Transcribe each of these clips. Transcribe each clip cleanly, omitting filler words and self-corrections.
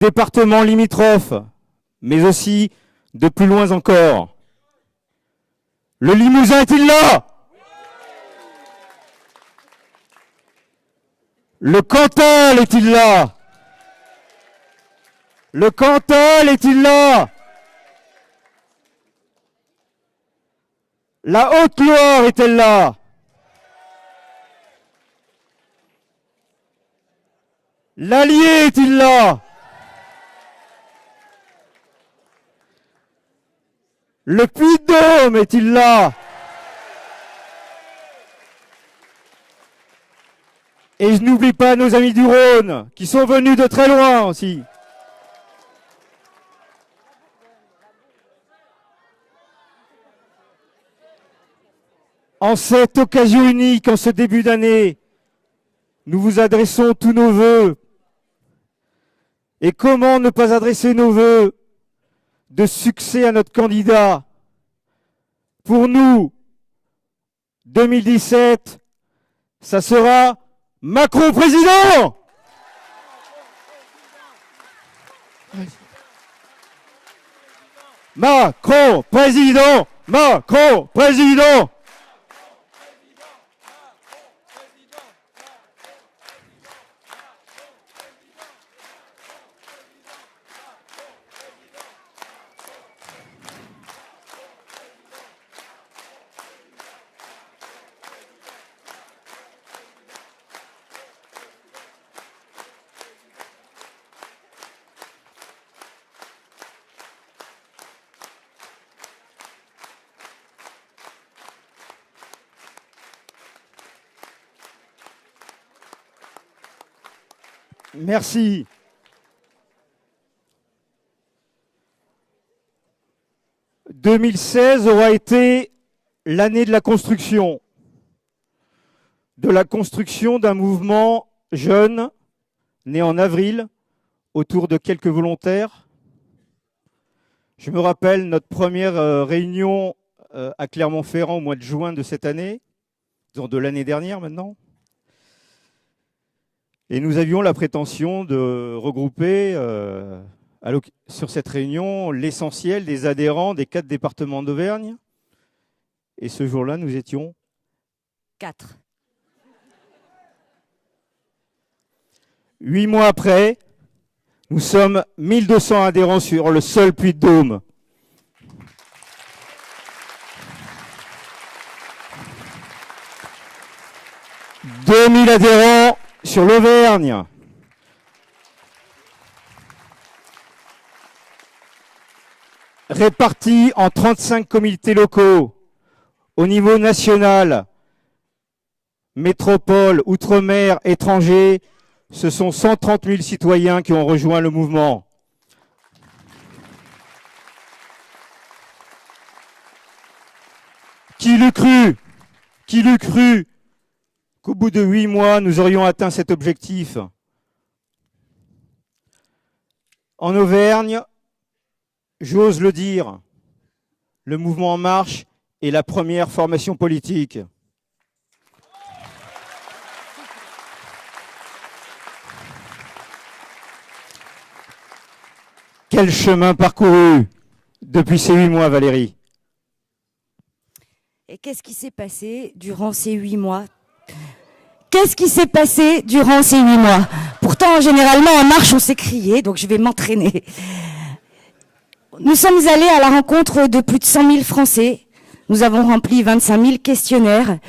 départements limitrophes, mais aussi de plus loin encore. Le Limousin est-il là? Le Cantal est-il là? Le Cantal est-il là? La Haute-Loire est-elle là? L'Allier est-il là? Le Puy-de-Dôme est-il là? Et je n'oublie pas nos amis du Rhône, qui sont venus de très loin aussi. En cette occasion unique, en ce début d'année, nous vous adressons tous nos vœux. Et comment ne pas adresser nos vœux de succès à notre candidat? Pour nous, 2017, ça sera Macron président! Macron président! Macron président! Merci. « 2016 aura été l'année de la construction d'un mouvement jeune, né en avril, autour de quelques volontaires. Je me rappelle notre première réunion à Clermont-Ferrand au mois de juin de cette année, disons de l'année dernière maintenant. Et nous avions la prétention de regrouper sur cette réunion l'essentiel des adhérents des 4 départements d'Auvergne. Et ce jour-là, nous étions 4. 8 mois après, nous sommes 1200 adhérents sur le seul Puy-de-Dôme. « 2000 adhérents sur l'Auvergne. Répartis en 35 comités locaux, au niveau national, métropole, outre-mer, étrangers, ce sont 130 000 citoyens qui ont rejoint le mouvement. Qui l'eût cru? Qui l'eût cru qu'au bout de 8 mois, nous aurions atteint cet objectif? En Auvergne, j'ose le dire, le mouvement En Marche est la première formation politique. Quel chemin parcouru depuis ces 8 mois, Valérie? Et qu'est-ce qui s'est passé durant ces 8 mois? Qu'est-ce qui s'est passé durant ces 8 mois? Pourtant, généralement, en marche, on s'est crié, donc je vais m'entraîner. Nous sommes allés à la rencontre de plus de 100 000 Français. Nous avons rempli 25 000 questionnaires.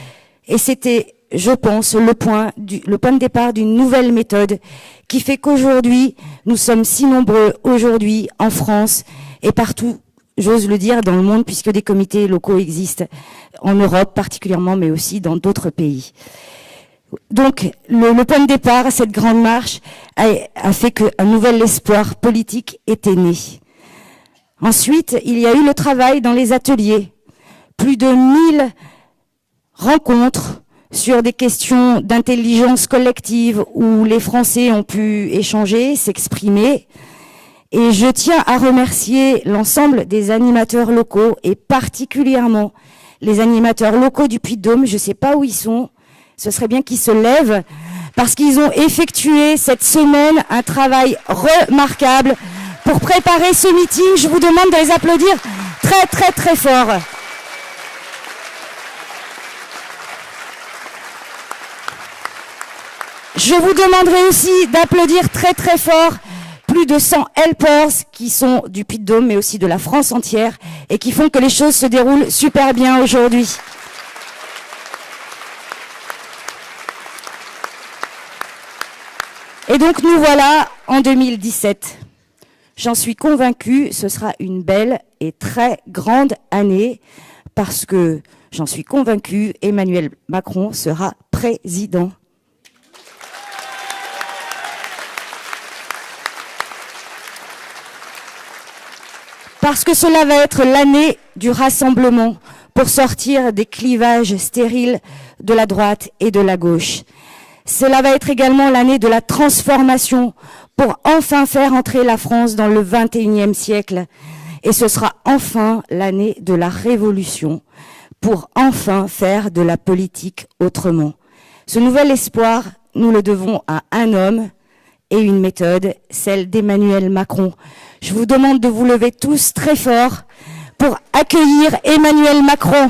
Et c'était, je pense, le point de départ d'une nouvelle méthode qui fait qu'aujourd'hui, nous sommes si nombreux aujourd'hui en France et partout, j'ose le dire, dans le monde, puisque des comités locaux existent en Europe particulièrement, mais aussi dans d'autres pays. Donc, le point de départ, cette grande marche, a fait qu'un nouvel espoir politique était né. Ensuite, il y a eu le travail dans les ateliers. Plus de 1000 rencontres sur des questions d'intelligence collective où les Français ont pu échanger, s'exprimer. Et je tiens à remercier l'ensemble des animateurs locaux et particulièrement les animateurs locaux du Puy-de-Dôme. Je ne sais pas où ils sont. Ce serait bien qu'ils se lèvent parce qu'ils ont effectué cette semaine un travail remarquable pour préparer ce meeting. Je vous demande de les applaudir très très très fort. Je vous demanderai aussi d'applaudir très très fort plus de 100 helpers qui sont du Puy-de-Dôme mais aussi de la France entière et qui font que les choses se déroulent super bien aujourd'hui. Et donc nous voilà en 2017. J'en suis convaincue, ce sera une belle et très grande année parce que j'en suis convaincue, Emmanuel Macron sera président. Parce que cela va être l'année du rassemblement pour sortir des clivages stériles de la droite et de la gauche. Cela va être également l'année de la transformation pour enfin faire entrer la France dans le 21e siècle. Et ce sera enfin l'année de la révolution pour enfin faire de la politique autrement. Ce nouvel espoir, nous le devons à un homme et une méthode, celle d'Emmanuel Macron. Je vous demande de vous lever tous très fort pour accueillir Emmanuel Macron.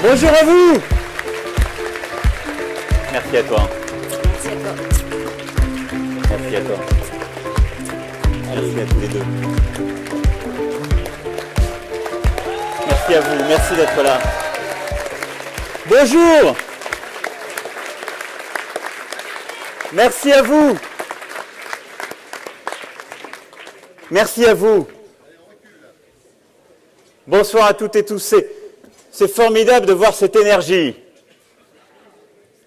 Bonjour à vous. Merci à toi. Merci à toi. Merci à toi. Merci à tous les deux. Merci à vous, merci d'être là. Bonjour. Merci à vous. Merci à vous. Bonsoir à toutes et tous. C'est formidable de voir cette énergie.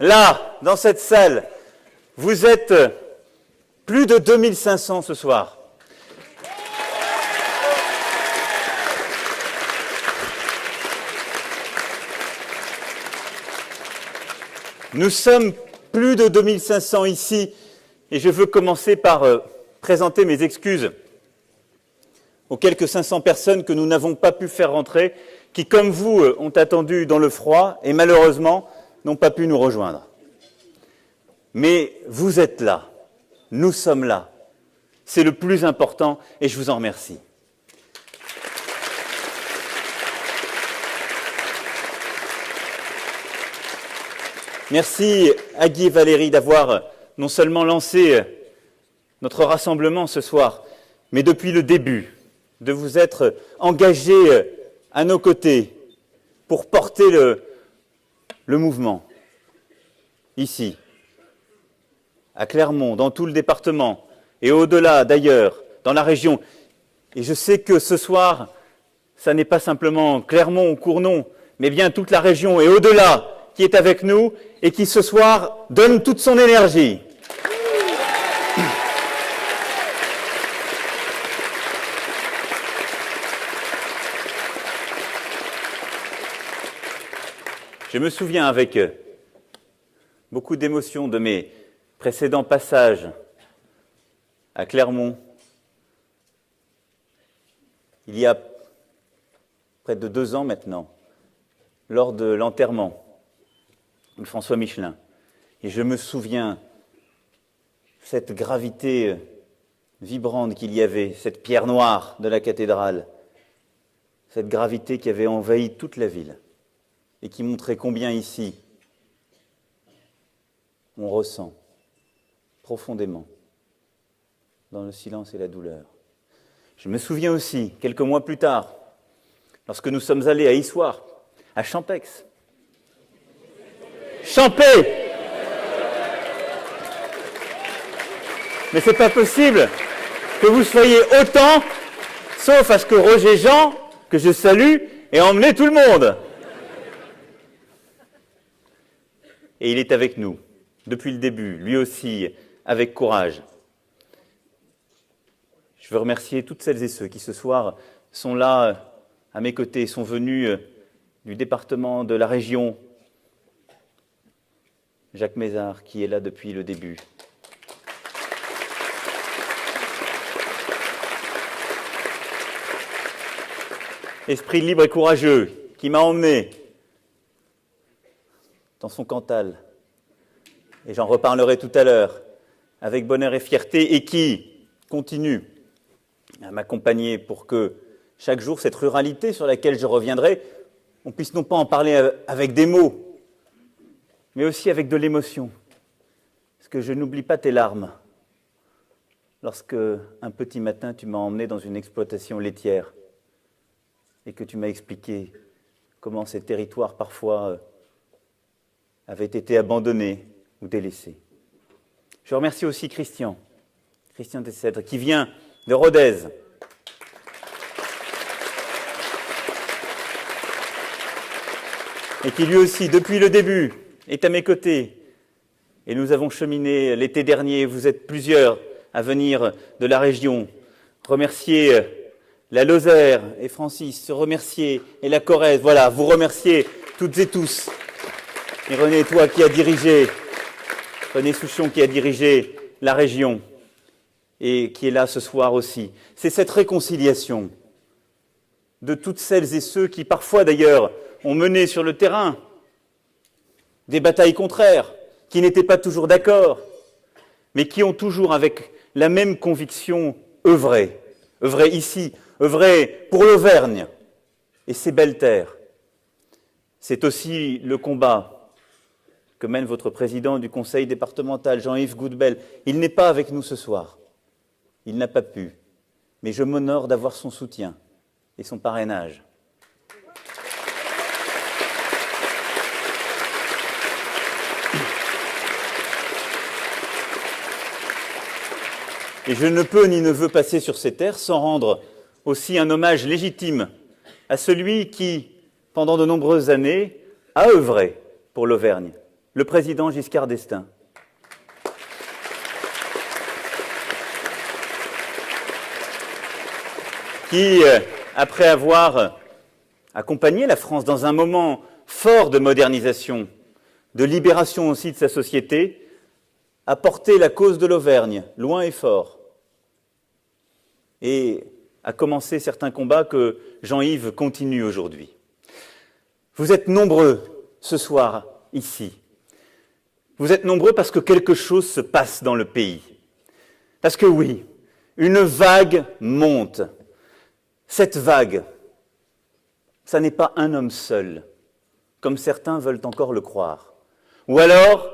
Là, dans cette salle, vous êtes plus de 2500 ce soir. Nous sommes plus de 2500 ici et je veux commencer par présenter mes excuses aux quelques 500 personnes que nous n'avons pas pu faire rentrer, qui, comme vous, ont attendu dans le froid et malheureusement n'ont pas pu nous rejoindre. Mais vous êtes là, nous sommes là. C'est le plus important et je vous en remercie. Merci à Guy et Valérie d'avoir non seulement lancé notre rassemblement ce soir, mais depuis le début, de vous être engagés à nos côtés pour porter le mouvement, ici, à Clermont, dans tout le département, et au-delà d'ailleurs, dans la région. Et je sais que ce soir, ça n'est pas simplement Clermont ou Cournon, mais bien toute la région et au-delà qui est avec nous et qui ce soir donne toute son énergie. Je me souviens avec beaucoup d'émotion de mes précédents passages à Clermont, il y a près de 2 ans maintenant, lors de l'enterrement de François Michelin. Et je me souviens cette gravité vibrante qu'il y avait, cette pierre noire de la cathédrale, cette gravité qui avait envahi toute la ville et qui montrait combien ici on ressent profondément dans le silence et la douleur. Je me souviens aussi, quelques mois plus tard, lorsque nous sommes allés à Issoire, à Champex. Champé! Mais c'est pas possible que vous soyez autant, sauf à ce que Roger Jean, que je salue, ait emmené tout le monde. Et il est avec nous, depuis le début, lui aussi, avec courage. Je veux remercier toutes celles et ceux qui ce soir sont là, à mes côtés, sont venus du département, de la région. Jacques Mézard, qui est là depuis le début. Esprit libre et courageux, qui m'a emmené dans son Cantal, et j'en reparlerai tout à l'heure, avec bonheur et fierté, et qui continue à m'accompagner pour que chaque jour, cette ruralité sur laquelle je reviendrai, on puisse non pas en parler avec des mots, mais aussi avec de l'émotion. Parce que je n'oublie pas tes larmes lorsque, un petit matin, tu m'as emmené dans une exploitation laitière et que tu m'as expliqué comment ces territoires, parfois, avaient été abandonnés ou délaissés. Je remercie aussi Christian Descèdres, qui vient de Rodez. Et qui lui aussi, depuis le début, est à mes côtés. Et nous avons cheminé l'été dernier, vous êtes plusieurs à venir de la région. Remercier la Lozère et Francis, se remercier, et la Corrèze, voilà, vous remercier toutes et tous. Et René, toi qui as dirigé, René Souchon qui a dirigé la région et qui est là ce soir aussi. C'est cette réconciliation de toutes celles et ceux qui parfois d'ailleurs ont mené sur le terrain des batailles contraires, qui n'étaient pas toujours d'accord, mais qui ont toujours avec la même conviction œuvré ici, œuvré pour l'Auvergne et ses belles terres. C'est aussi le combat que mène votre président du conseil départemental, Jean-Yves Goudbel. Il n'est pas avec nous ce soir. Il n'a pas pu. Mais je m'honore d'avoir son soutien et son parrainage. Et je ne peux ni ne veux passer sur ces terres sans rendre aussi un hommage légitime à celui qui, pendant de nombreuses années, a œuvré pour l'Auvergne, le président Giscard d'Estaing. Qui, après avoir accompagné la France dans un moment fort de modernisation, de libération aussi de sa société, a porté la cause de l'Auvergne, loin et fort, et a commencé certains combats que Jean-Yves continue aujourd'hui. Vous êtes nombreux ce soir ici. Vous êtes nombreux parce que quelque chose se passe dans le pays. Parce que oui, une vague monte. Cette vague, ça n'est pas un homme seul, comme certains veulent encore le croire. Ou alors,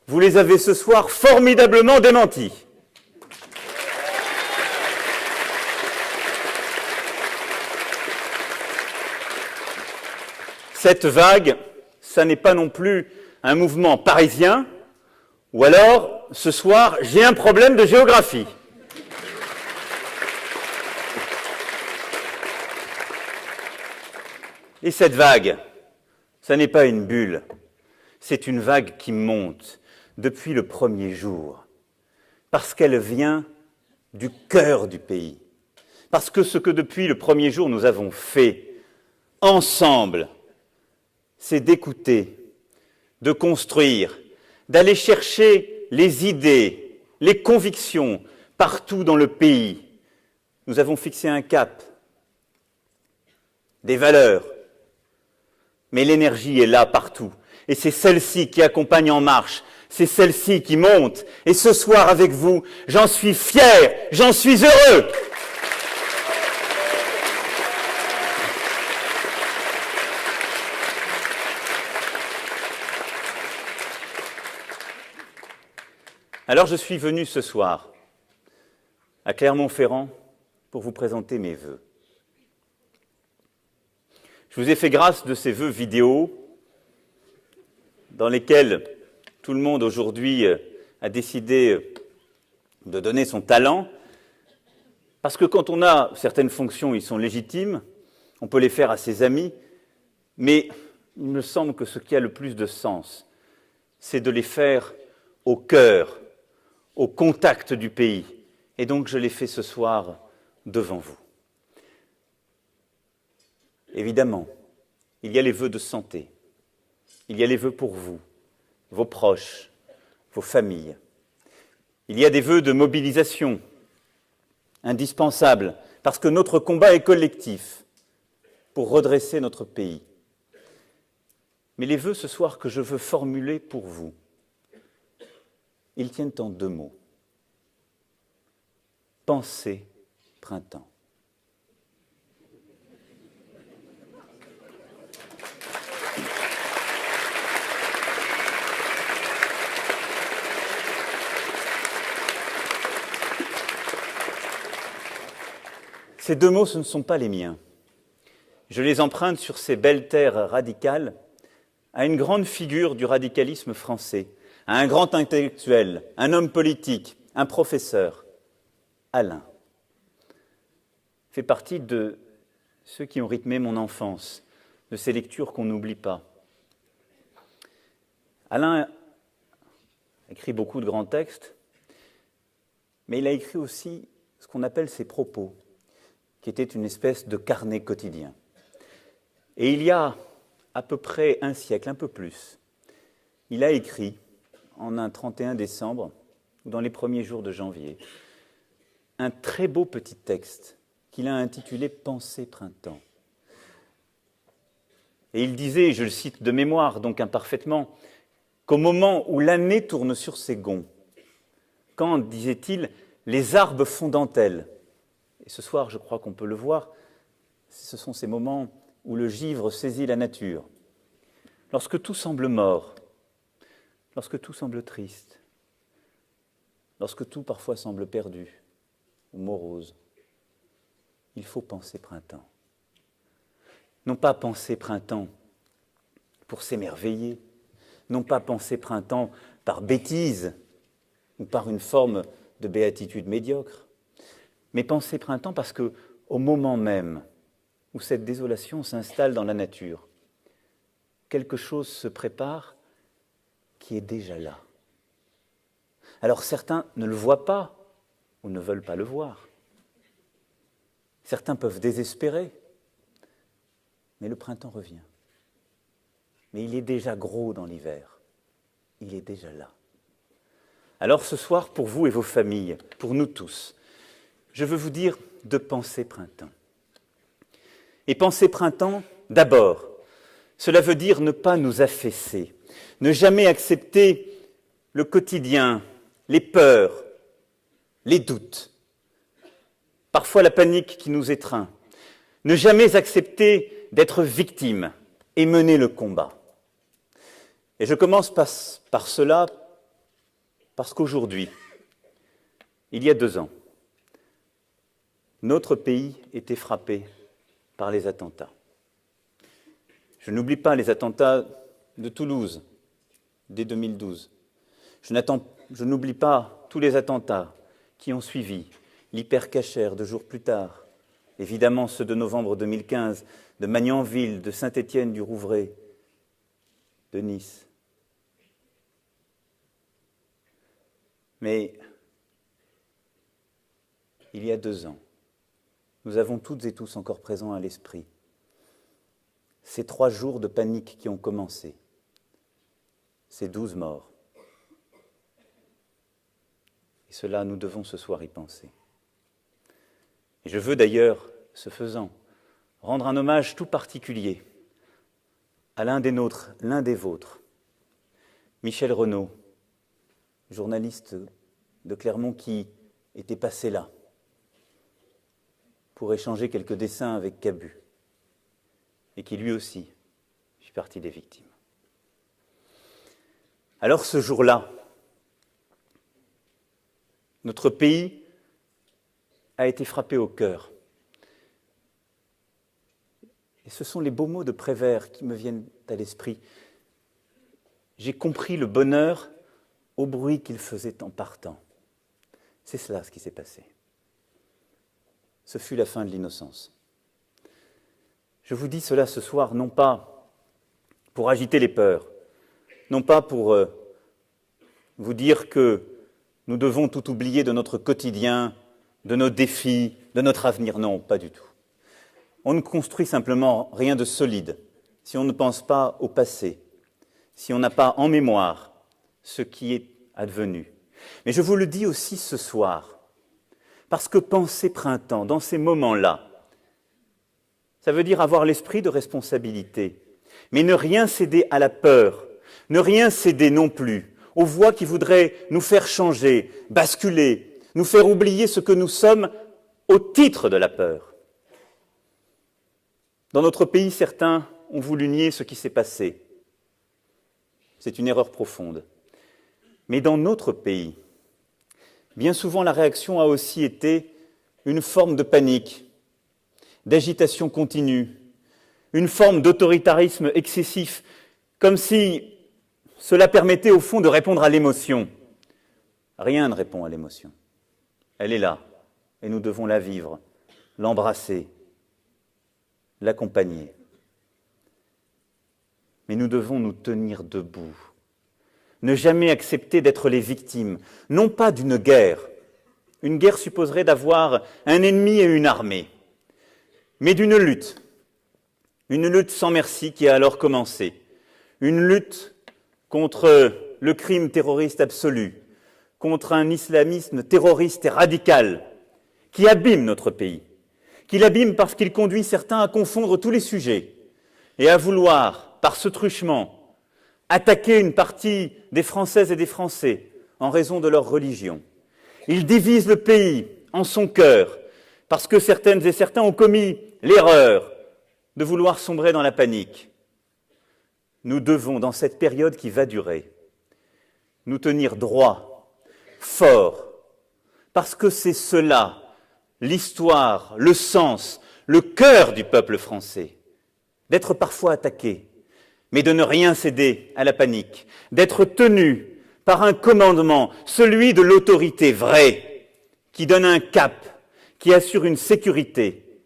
vous les avez ce soir formidablement démentis. Cette vague, ça n'est pas non plus un mouvement parisien, ou alors, ce soir, j'ai un problème de géographie. Et cette vague, ça n'est pas une bulle, c'est une vague qui monte depuis le premier jour, parce qu'elle vient du cœur du pays. Parce que ce que depuis le premier jour nous avons fait, ensemble, c'est d'écouter, de construire, d'aller chercher les idées, les convictions partout dans le pays. Nous avons fixé un cap, des valeurs, mais l'énergie est là partout. Et c'est celle-ci qui accompagne En Marche, c'est celle-ci qui monte. Et ce soir avec vous, j'en suis fier, j'en suis heureux. Alors je suis venu ce soir à Clermont-Ferrand pour vous présenter mes vœux. Je vous ai fait grâce de ces vœux vidéo dans lesquels tout le monde aujourd'hui a décidé de donner son talent, parce que quand on a certaines fonctions, ils sont légitimes, on peut les faire à ses amis, mais il me semble que ce qui a le plus de sens, c'est de les faire au cœur, au contact du pays. Et donc je l'ai fait ce soir devant vous. Évidemment, il y a les vœux de santé, il y a les vœux pour vous, vos proches, vos familles. Il y a des vœux de mobilisation, indispensables, parce que notre combat est collectif pour redresser notre pays. Mais les vœux ce soir que je veux formuler pour vous, ils tiennent en deux mots. Pensez printemps. Ces deux mots, ce ne sont pas les miens. Je les emprunte sur ces belles terres radicales à une grande figure du radicalisme français, à un grand intellectuel, un homme politique, un professeur, Alain. Fait partie de ceux qui ont rythmé mon enfance, de ces lectures qu'on n'oublie pas. Alain a écrit beaucoup de grands textes, mais il a écrit aussi ce qu'on appelle ses propos, qui était une espèce de carnet quotidien. Et il y a à peu près un siècle, un peu plus, il a écrit, en un 31 décembre, ou dans les premiers jours de janvier, un très beau petit texte qu'il a intitulé « Pensée printemps ». Et il disait, je le cite de mémoire, donc imparfaitement, qu'au moment où l'année tourne sur ses gonds, quand, disait-il, les arbres font dentelle, et ce soir, je crois qu'on peut le voir, ce sont ces moments où le givre saisit la nature. lorsque tout semble mort, lorsque tout semble triste, lorsque tout parfois semble perdu ou morose, il faut penser printemps. Non pas penser printemps pour s'émerveiller, non pas penser printemps par bêtise ou par une forme de béatitude médiocre, mais penser printemps parce que, au moment même où cette désolation s'installe dans la nature, quelque chose se prépare qui est déjà là. Alors certains ne le voient pas ou ne veulent pas le voir. Certains peuvent désespérer, mais le printemps revient. Mais il est déjà gros dans l'hiver. Il est déjà là. Alors ce soir, pour vous et vos familles, pour nous tous, je veux vous dire de penser printemps. Et penser printemps, d'abord, cela veut dire ne pas nous affaisser, ne jamais accepter le quotidien, les peurs, les doutes, parfois la panique qui nous étreint, ne jamais accepter d'être victime et mener le combat. Et je commence par cela parce qu'aujourd'hui, il y a 2 ans, notre pays était frappé par les attentats. Je n'oublie pas les attentats de Toulouse, dès 2012. Je n'oublie pas tous les attentats qui ont suivi, l'hypercachère 2 jours plus tard, évidemment ceux de novembre 2015, de Magnanville, de Saint-Étienne-du-Rouvray, de Nice. Mais il y a 2 ans, nous avons toutes et tous encore présents à l'esprit ces 3 jours de panique qui ont commencé, ces 12 morts. Et cela, nous devons ce soir y penser. Et je veux d'ailleurs, ce faisant, rendre un hommage tout particulier à l'un des nôtres, l'un des vôtres, Michel Renaud, journaliste de Clermont qui était passé là pour échanger quelques dessins avec Cabu et qui lui aussi fit partie des victimes. Alors ce jour-là, notre pays a été frappé au cœur. Et ce sont les beaux mots de Prévert qui me viennent à l'esprit. J'ai compris le bonheur au bruit qu'il faisait en partant. C'est cela ce qui s'est passé. Ce fut la fin de l'innocence. Je vous dis cela ce soir, non pas pour agiter les peurs, non pas pour vous dire que nous devons tout oublier de notre quotidien, de nos défis, de notre avenir. Non, pas du tout. On ne construit simplement rien de solide si on ne pense pas au passé, si on n'a pas en mémoire ce qui est advenu. Mais je vous le dis aussi ce soir, parce que penser printemps, dans ces moments-là, ça veut dire avoir l'esprit de responsabilité, mais ne rien céder à la peur, ne rien céder non plus aux voix qui voudraient nous faire changer, basculer, nous faire oublier ce que nous sommes au titre de la peur. Dans notre pays, certains ont voulu nier ce qui s'est passé. C'est une erreur profonde. Mais dans notre pays, bien souvent la réaction a aussi été une forme de panique, d'agitation continue, une forme d'autoritarisme excessif, comme si cela permettait au fond de répondre à l'émotion. Rien ne répond à l'émotion. Elle est là, et nous devons la vivre, l'embrasser, l'accompagner. Mais nous devons nous tenir debout, ne jamais accepter d'être les victimes, non pas d'une guerre. Une guerre supposerait d'avoir un ennemi et une armée, mais d'une lutte. Une lutte sans merci qui a alors commencé. Une lutte contre le crime terroriste absolu, contre un islamisme terroriste et radical qui abîme notre pays, qui l'abîme parce qu'il conduit certains à confondre tous les sujets et à vouloir, par ce truchement, attaquer une partie des Françaises et des Français en raison de leur religion. Il divise le pays en son cœur parce que certaines et certains ont commis l'erreur de vouloir sombrer dans la panique. nous devons, dans cette période qui va durer, nous tenir droit, fort, parce que c'est cela, l'histoire, le sens, le cœur du peuple français, d'être parfois attaqué, mais de ne rien céder à la panique, d'être tenu par un commandement, celui de l'autorité vraie, qui donne un cap, qui assure une sécurité,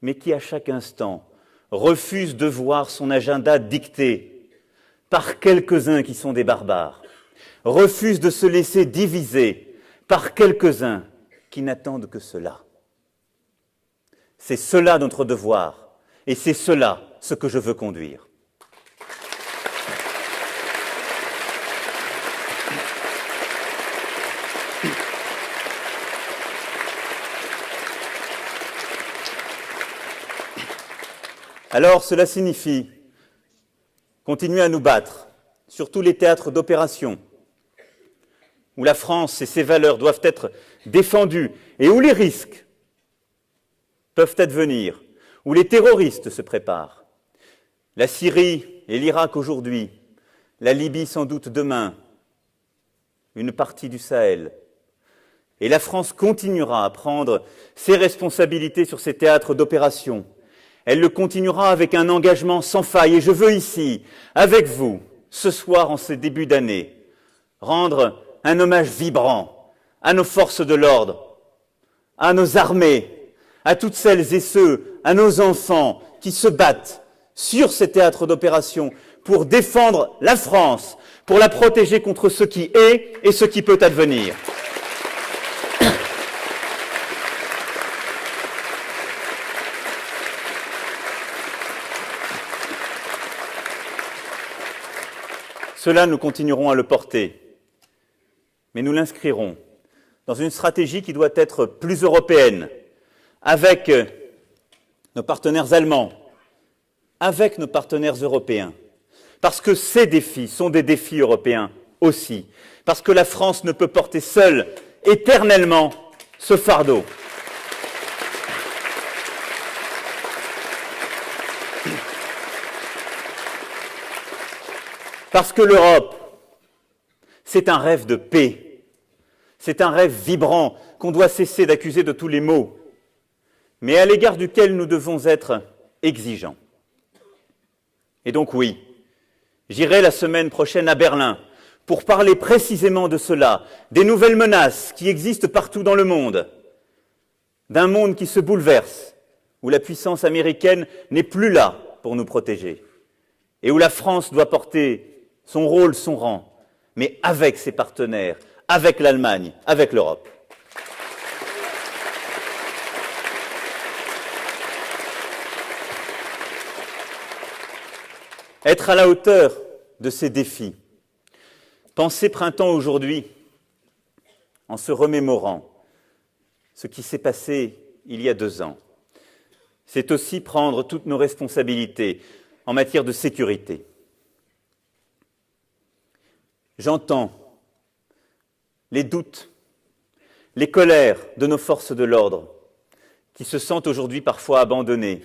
mais qui à chaque instant refuse de voir son agenda dicté par quelques-uns qui sont des barbares, refuse de se laisser diviser par quelques-uns qui n'attendent que cela. C'est cela notre devoir, et c'est cela ce que je veux conduire. Alors cela signifie continuer à nous battre sur tous les théâtres d'opération où la France et ses valeurs doivent être défendues et où les risques peuvent advenir, où les terroristes se préparent. La Syrie et l'Irak aujourd'hui, la Libye sans doute demain, une partie du Sahel. Et la France continuera à prendre ses responsabilités sur ces théâtres d'opération. Elle le continuera avec un engagement sans faille. Et je veux ici, avec vous, ce soir en ce début d'année, rendre un hommage vibrant à nos forces de l'ordre, à nos armées, à toutes celles et ceux, à nos enfants qui se battent sur ces théâtres d'opération pour défendre la France, pour la protéger contre ce qui est et ce qui peut advenir. Cela, nous continuerons à le porter, mais nous l'inscrirons dans une stratégie qui doit être plus européenne, avec nos partenaires allemands, avec nos partenaires européens, parce que ces défis sont des défis européens aussi, parce que la France ne peut porter seule, éternellement, ce fardeau. Parce que l'Europe, c'est un rêve de paix, c'est un rêve vibrant qu'on doit cesser d'accuser de tous les maux, mais à l'égard duquel nous devons être exigeants. Et donc oui, j'irai la semaine prochaine à Berlin pour parler précisément de cela, des nouvelles menaces qui existent partout dans le monde, d'un monde qui se bouleverse, où la puissance américaine n'est plus là pour nous protéger, et où la France doit porter son rôle, son rang, mais avec ses partenaires, avec l'Allemagne, avec l'Europe. Être à la hauteur de ces défis, penser printemps aujourd'hui, en se remémorant ce qui s'est passé il y a 2 ans, c'est aussi prendre toutes nos responsabilités en matière de sécurité. J'entends les doutes, les colères de nos forces de l'ordre, qui se sentent aujourd'hui parfois abandonnées,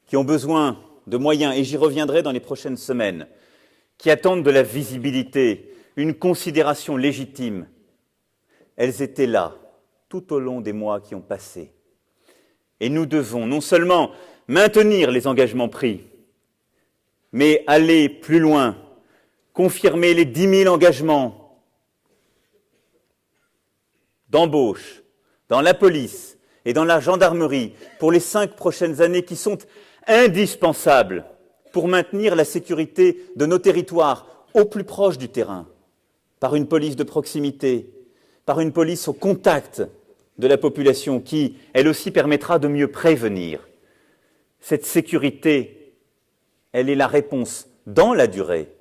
qui ont besoin de moyens, et j'y reviendrai dans les prochaines semaines, qui attendent de la visibilité, une considération légitime. Elles étaient là tout au long des mois qui ont passé. Et nous devons non seulement maintenir les engagements pris, mais aller plus loin, confirmer les 10 000 engagements d'embauche dans la police et dans la gendarmerie pour les 5 prochaines années qui sont indispensables pour maintenir la sécurité de nos territoires au plus proche du terrain, par une police de proximité, par une police au contact de la population qui, elle aussi, permettra de mieux prévenir. Cette sécurité, elle est la réponse dans la durée,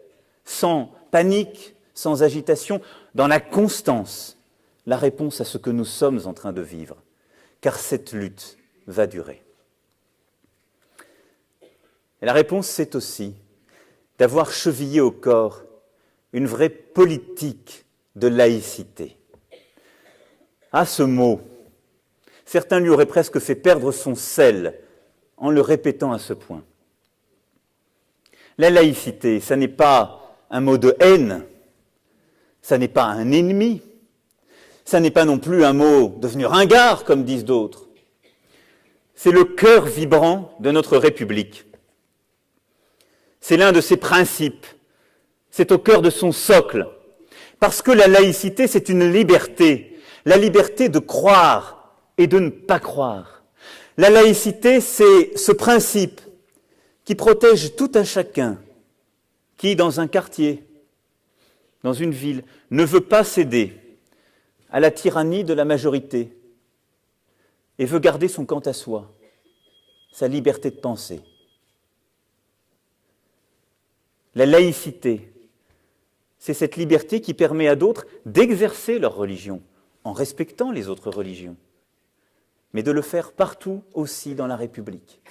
sans panique, sans agitation, dans la constance, la réponse à ce que nous sommes en train de vivre, car cette lutte va durer. Et la réponse, c'est aussi d'avoir chevillé au corps une vraie politique de laïcité. À ce mot, certains lui auraient presque fait perdre son sel en le répétant à ce point. La laïcité, ça n'est pas un mot de haine, ça n'est pas un ennemi, ça n'est pas non plus un mot devenu ringard, comme disent d'autres. C'est le cœur vibrant de notre République. C'est l'un de ses principes, c'est au cœur de son socle. Parce que la laïcité, c'est une liberté, la liberté de croire et de ne pas croire. La laïcité, c'est ce principe qui protège tout un chacun, qui, dans un quartier, dans une ville, ne veut pas céder à la tyrannie de la majorité et veut garder son quant à soi, sa liberté de penser. La laïcité, c'est cette liberté qui permet à d'autres d'exercer leur religion en respectant les autres religions, mais de le faire partout aussi dans la République.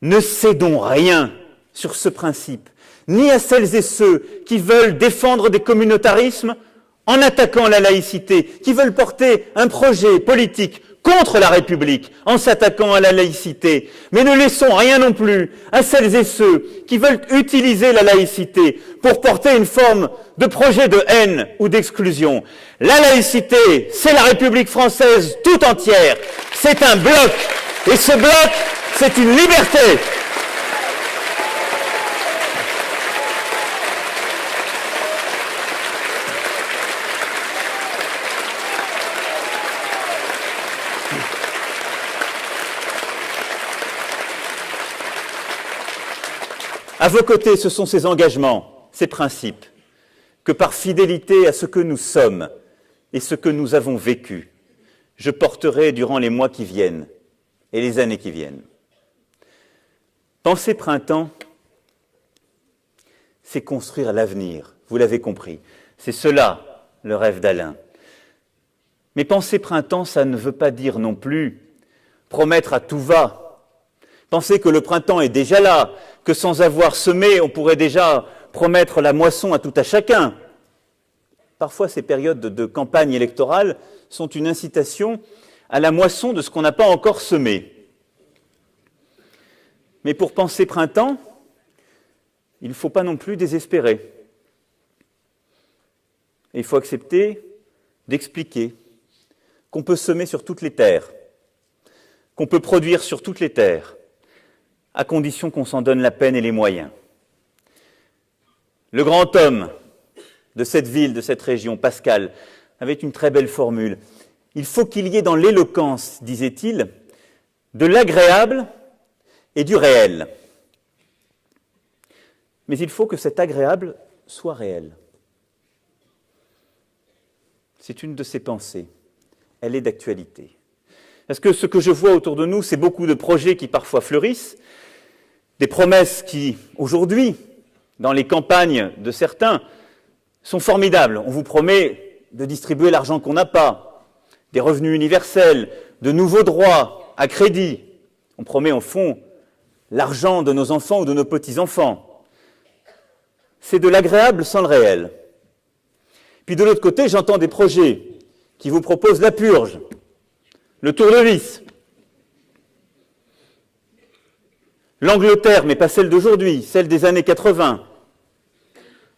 Ne cédons rien sur ce principe, ni à celles et ceux qui veulent défendre des communautarismes en attaquant la laïcité, qui veulent porter un projet politique contre la République en s'attaquant à la laïcité. Mais ne laissons rien non plus à celles et ceux qui veulent utiliser la laïcité pour porter une forme de projet de haine ou d'exclusion. La laïcité, c'est la République française tout entière. C'est un bloc. Et ce bloc, c'est une liberté. À vos côtés, ce sont ces engagements, ces principes, que par fidélité à ce que nous sommes et ce que nous avons vécu, je porterai durant les mois qui viennent et les années qui viennent. Penser printemps, c'est construire l'avenir, vous l'avez compris. C'est cela, le rêve d'Alain. Mais penser printemps, ça ne veut pas dire non plus promettre à tout va. Penser que le printemps est déjà là, que sans avoir semé, on pourrait déjà promettre la moisson à tout à chacun. Parfois, ces périodes de campagne électorale sont une incitation à la moisson de ce qu'on n'a pas encore semé. Mais pour penser printemps, il ne faut pas non plus désespérer. Et il faut accepter d'expliquer qu'on peut semer sur toutes les terres, qu'on peut produire sur toutes les terres, à condition qu'on s'en donne la peine et les moyens. Le grand homme de cette ville, de cette région, Pascal, avait une très belle formule. Il faut qu'il y ait dans l'éloquence, disait-il, de l'agréable et du réel. Mais il faut que cet agréable soit réel. C'est une de ses pensées. Elle est d'actualité. Parce que ce que je vois autour de nous, c'est beaucoup de projets qui parfois fleurissent, des promesses qui, aujourd'hui, dans les campagnes de certains, sont formidables. On vous promet de distribuer l'argent qu'on n'a pas, des revenus universels, de nouveaux droits à crédit. On promet, au fond, l'argent de nos enfants ou de nos petits-enfants. C'est de l'agréable sans le réel. Puis de l'autre côté, j'entends des projets qui vous proposent la purge, le tournevis, l'Angleterre, mais pas celle d'aujourd'hui, celle des années 80,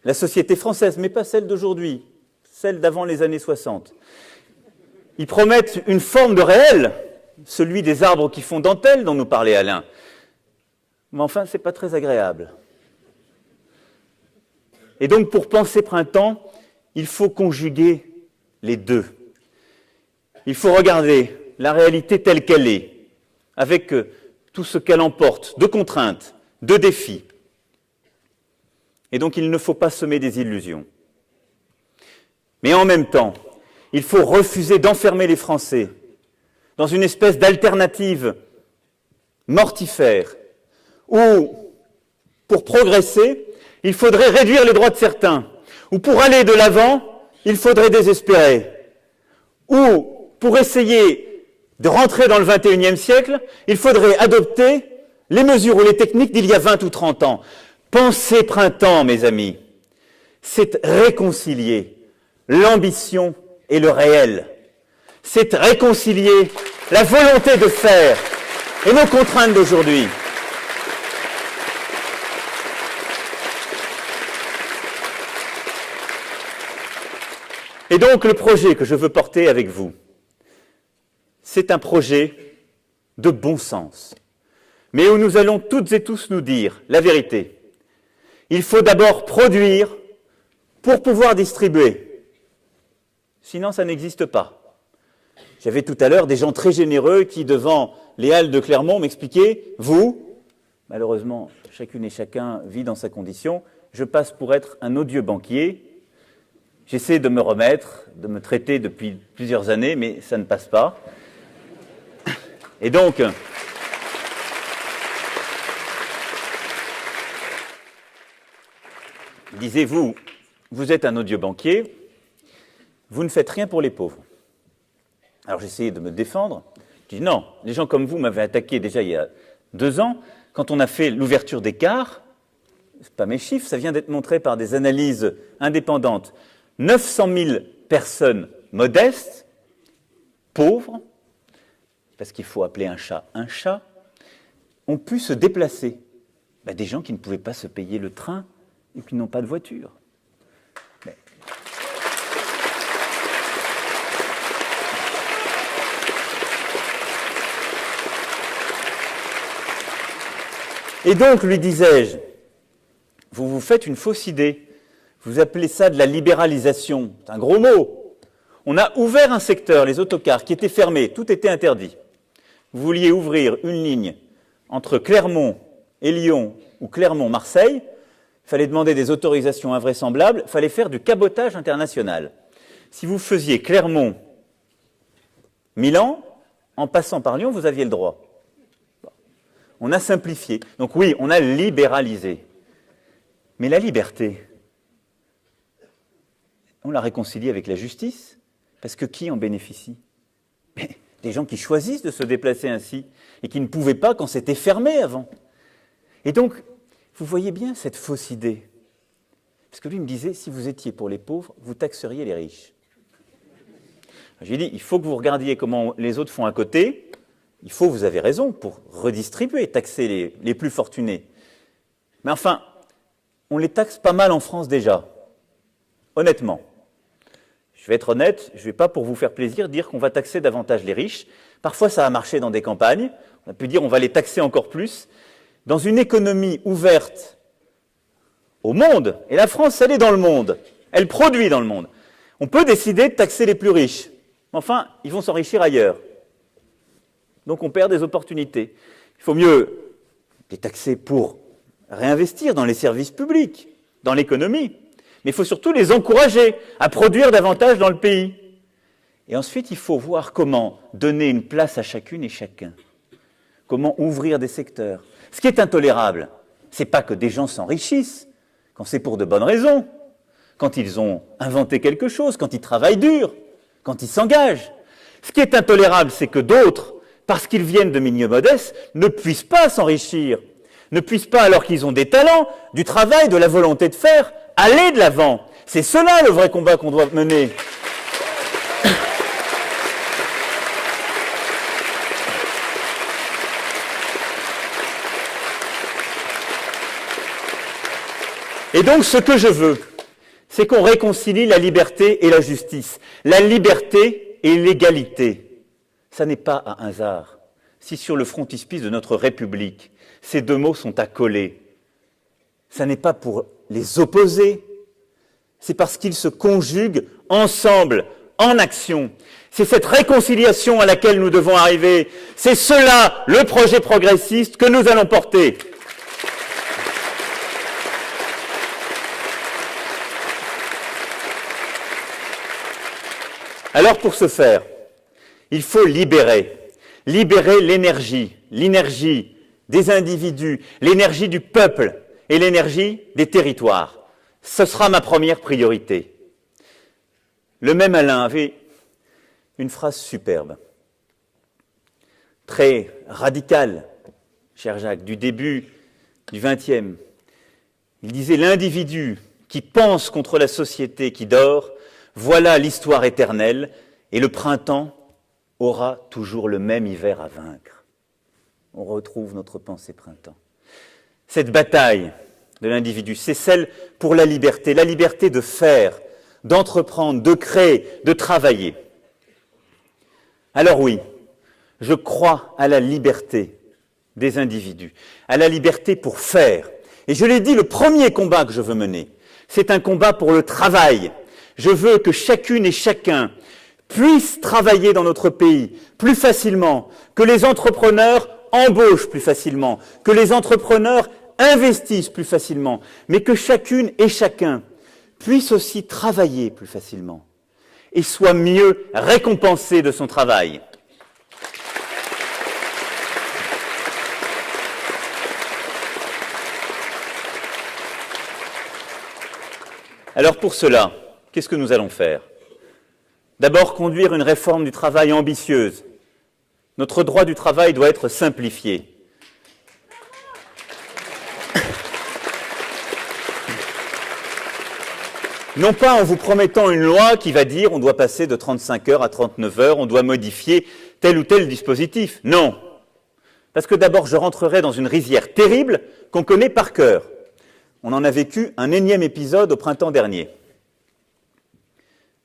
la société française, mais pas celle d'aujourd'hui, celle d'avant les années 60. Ils promettent une forme de réel, celui des arbres qui font dentelle dont nous parlait Alain. Mais enfin, ce n'est pas très agréable. Et donc, pour penser printemps, il faut conjuguer les deux. Il faut regarder la réalité telle qu'elle est, avec tout ce qu'elle emporte de contraintes, de défis. Et donc, il ne faut pas semer des illusions. Mais en même temps, il faut refuser d'enfermer les Français dans une espèce d'alternative mortifère, où, pour progresser, il faudrait réduire les droits de certains, ou pour aller de l'avant, il faudrait désespérer, ou pour essayer de rentrer dans le XXIe siècle, il faudrait adopter les mesures ou les techniques d'il y a 20 ou 30 ans. Penser printemps, mes amis, c'est réconcilier l'ambition et le réel. C'est réconcilier la volonté de faire et nos contraintes d'aujourd'hui. donc le projet que je veux porter avec vous, c'est un projet de bon sens, mais où nous allons toutes et tous nous dire la vérité. Il faut d'abord produire pour pouvoir distribuer. Sinon, ça n'existe pas. J'avais tout à l'heure des gens très généreux qui, devant les halles de Clermont, m'expliquaient, vous, malheureusement, chacune et chacun vit dans sa condition, je passe pour être un odieux banquier. J'essaie de me remettre, de me traiter depuis plusieurs années, mais ça ne passe pas. Et donc, disiez-vous, vous êtes un odieux banquier, vous ne faites rien pour les pauvres. Alors j'essayais de me défendre. Je dis non, les gens comme vous m'avaient attaqué déjà il y a 2 ans, quand on a fait l'ouverture d'écart. C'est pas mes chiffres, ça vient d'être montré par des analyses indépendantes. 900 000 personnes modestes, pauvres, parce qu'il faut appeler un chat, ont pu se déplacer. Des gens qui ne pouvaient pas se payer le train et qui n'ont pas de voiture. Mais... Et donc, lui disais-je, vous vous faites une fausse idée. Vous appelez ça de la libéralisation. C'est un gros mot. On a ouvert un secteur, les autocars, qui était fermé. Tout était interdit. Vous vouliez ouvrir une ligne entre Clermont et Lyon ou Clermont-Marseille. Il fallait demander des autorisations invraisemblables. Il fallait faire du cabotage international. Si vous faisiez Clermont-Milan, en passant par Lyon, vous aviez le droit. On a simplifié. Donc oui, on a libéralisé. Mais la liberté, on l'a réconciliée avec la justice, parce que qui en bénéficie? Des gens qui choisissent de se déplacer ainsi, et qui ne pouvaient pas quand c'était fermé avant. Et donc, vous voyez bien cette fausse idée. Parce que lui me disait, si vous étiez pour les pauvres, vous taxeriez les riches. J'ai dit, il faut que vous regardiez comment les autres font à côté. Il faut, vous avez raison, pour redistribuer, taxer les plus fortunés. Mais enfin, on les taxe pas mal en France déjà, honnêtement. Je vais être honnête, je ne vais pas pour vous faire plaisir dire qu'on va taxer davantage les riches. Parfois ça a marché dans des campagnes, on a pu dire on va les taxer encore plus. Dans une économie ouverte au monde, et la France elle est dans le monde, elle produit dans le monde, on peut décider de taxer les plus riches. Enfin, ils vont s'enrichir ailleurs. Donc on perd des opportunités. Il faut mieux les taxer pour réinvestir dans les services publics, dans l'économie. Mais il faut surtout les encourager à produire davantage dans le pays. Et ensuite, il faut voir comment donner une place à chacune et chacun. Comment ouvrir des secteurs. Ce qui est intolérable, ce n'est pas que des gens s'enrichissent, quand c'est pour de bonnes raisons, quand ils ont inventé quelque chose, quand ils travaillent dur, quand ils s'engagent. Ce qui est intolérable, c'est que d'autres, parce qu'ils viennent de milieux modestes, ne puissent pas s'enrichir, ne puissent pas, alors qu'ils ont des talents, du travail, de la volonté de faire, aller de l'avant. C'est cela le vrai combat qu'on doit mener. Et donc, ce que je veux, c'est qu'on réconcilie la liberté et la justice. La liberté et l'égalité. Ça n'est pas un hasard. Si sur le frontispice de notre République, ces deux mots sont accolés, ça n'est pas pour les opposer, c'est parce qu'ils se conjuguent ensemble, en action. C'est cette réconciliation à laquelle nous devons arriver. C'est cela, le projet progressiste que nous allons porter. Alors pour ce faire, il faut libérer l'énergie des individus, l'énergie du peuple et l'énergie des territoires. Ce sera ma première priorité. Le même Alain avait une phrase superbe, très radicale, cher Jacques, du début du XXe. Il disait « L'individu qui pense contre la société qui dort, voilà l'histoire éternelle, et le printemps aura toujours le même hiver à vaincre. » On retrouve notre pensée printemps. Cette bataille de l'individu, c'est celle pour la liberté de faire, d'entreprendre, de créer, de travailler. Alors oui, je crois à la liberté des individus, à la liberté pour faire. Et je l'ai dit, le premier combat que je veux mener, c'est un combat pour le travail. Je veux que chacune et chacun puisse travailler dans notre pays plus facilement, que les entrepreneurs embauchent plus facilement, que les entrepreneurs investissent plus facilement, mais que chacune et chacun puisse aussi travailler plus facilement et soit mieux récompensé de son travail. Alors pour cela, qu'est-ce que nous allons faire? D'abord, conduire une réforme du travail ambitieuse. Notre droit du travail doit être simplifié. Non pas en vous promettant une loi qui va dire on doit passer de 35 heures à 39 heures, on doit modifier tel ou tel dispositif. Non. Parce que d'abord, je rentrerai dans une rizière terrible qu'on connaît par cœur. On en a vécu un énième épisode au printemps dernier.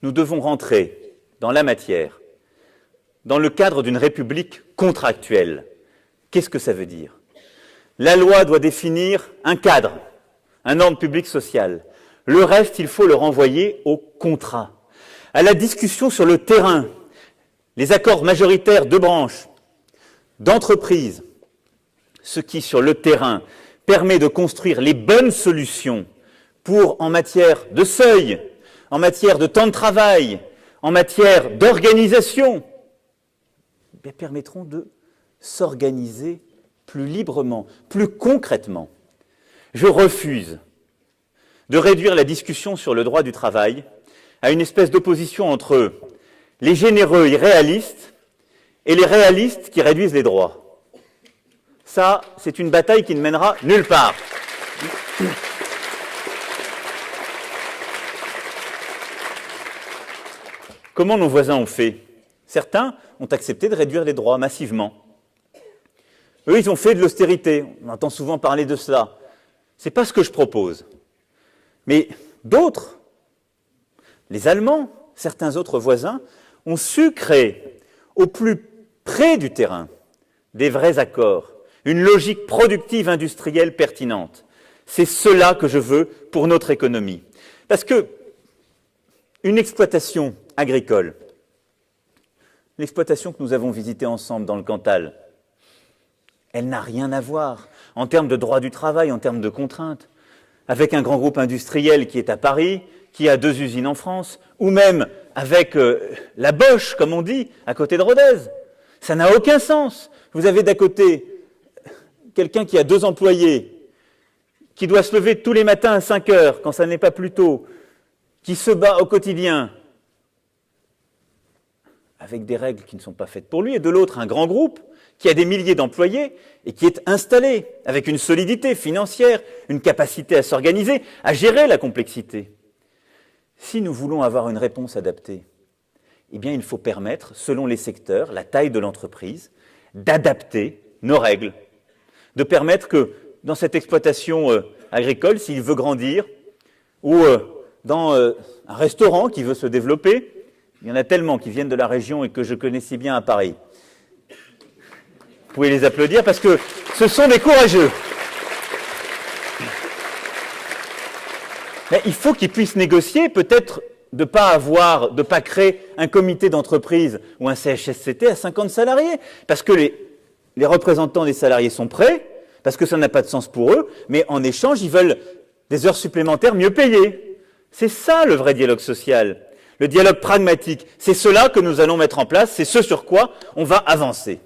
Nous devons rentrer dans la matière, dans le cadre d'une république contractuelle. Qu'est-ce que ça veut dire? La loi doit définir un cadre, un ordre public social. Le reste, il faut le renvoyer au contrat, à la discussion sur le terrain, les accords majoritaires de branches, d'entreprises, ce qui, sur le terrain, permet de construire les bonnes solutions pour, en matière de seuil, en matière de temps de travail, en matière d'organisation, permettront de s'organiser plus librement, plus concrètement. Je refuse de réduire la discussion sur le droit du travail à une espèce d'opposition entre les généreux irréalistes et les réalistes qui réduisent les droits. Ça, c'est une bataille qui ne mènera nulle part. Comment nos voisins ont fait? Certains ont accepté de réduire les droits massivement. Eux, ils ont fait de l'austérité. On entend souvent parler de cela. Ce n'est pas ce que je propose. Mais d'autres, les Allemands, certains autres voisins, ont su créer au plus près du terrain des vrais accords, une logique productive industrielle pertinente. C'est cela que je veux pour notre économie. Parce que une exploitation agricole, l'exploitation que nous avons visitée ensemble dans le Cantal, elle n'a rien à voir en termes de droit du travail, en termes de contraintes, avec un grand groupe industriel qui est à Paris, qui a 2 usines en France, ou même avec la Bosch, comme on dit, à côté de Rodez. Ça n'a aucun sens. Vous avez d'à côté quelqu'un qui a 2 employés, qui doit se lever tous les matins à 5 heures, quand ça n'est pas plus tôt, qui se bat au quotidien, avec des règles qui ne sont pas faites pour lui, et de l'autre, un grand groupe qui a des milliers d'employés et qui est installé avec une solidité financière, une capacité à s'organiser, à gérer la complexité. Si nous voulons avoir une réponse adaptée, eh bien, il faut permettre, selon les secteurs, la taille de l'entreprise, d'adapter nos règles, de permettre que dans cette exploitation agricole, s'il veut grandir, ou dans un restaurant qui veut se développer, il y en a tellement qui viennent de la région et que je connais si bien à Paris. Vous pouvez les applaudir parce que ce sont des courageux. Mais il faut qu'ils puissent négocier, peut-être de ne pas créer un comité d'entreprise ou un CHSCT à 50 salariés, parce que les représentants des salariés sont prêts, parce que ça n'a pas de sens pour eux, mais en échange, ils veulent des heures supplémentaires mieux payées. C'est ça le vrai dialogue social, le dialogue pragmatique. C'est cela que nous allons mettre en place, c'est ce sur quoi on va avancer.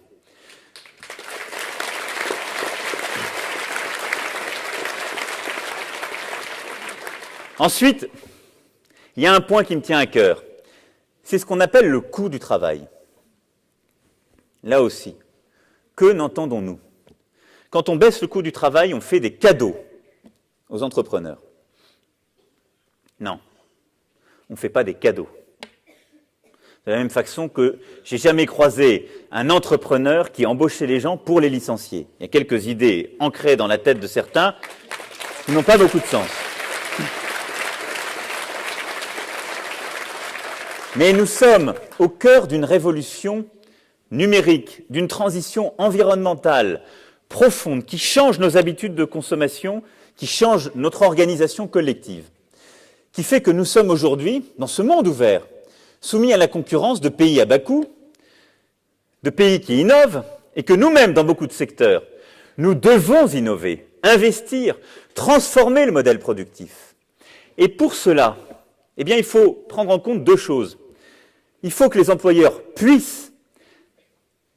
Ensuite, il y a un point qui me tient à cœur. C'est ce qu'on appelle le coût du travail. Là aussi, que n'entendons-nous? Quand on baisse le coût du travail, on fait des cadeaux aux entrepreneurs. Non, on ne fait pas des cadeaux. De la même façon que j'ai jamais croisé un entrepreneur qui embauchait les gens pour les licencier. Il y a quelques idées ancrées dans la tête de certains qui n'ont pas beaucoup de sens. Mais nous sommes au cœur d'une révolution numérique, d'une transition environnementale profonde qui change nos habitudes de consommation, qui change notre organisation collective, qui fait que nous sommes aujourd'hui, dans ce monde ouvert, soumis à la concurrence de pays à bas coût, de pays qui innovent, et que nous-mêmes, dans beaucoup de secteurs, nous devons innover, investir, transformer le modèle productif. Et pour cela, eh bien, il faut prendre en compte deux choses. Il faut que les employeurs puissent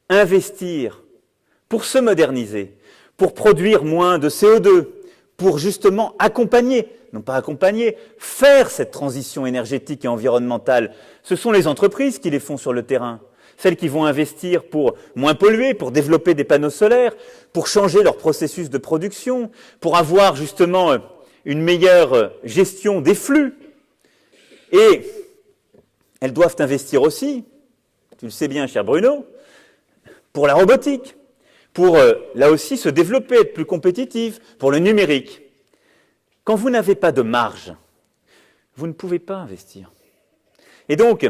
investir pour se moderniser, pour produire moins de CO2, pour justement accompagner, non pas accompagner, faire cette transition énergétique et environnementale. Ce sont les entreprises qui les font sur le terrain, celles qui vont investir pour moins polluer, pour développer des panneaux solaires, pour changer leur processus de production, pour avoir justement une meilleure gestion des flux. Et elles doivent investir aussi, tu le sais bien, cher Bruno, pour la robotique, pour là aussi se développer, être plus compétitive, pour le numérique. Quand vous n'avez pas de marge, vous ne pouvez pas investir. Et donc,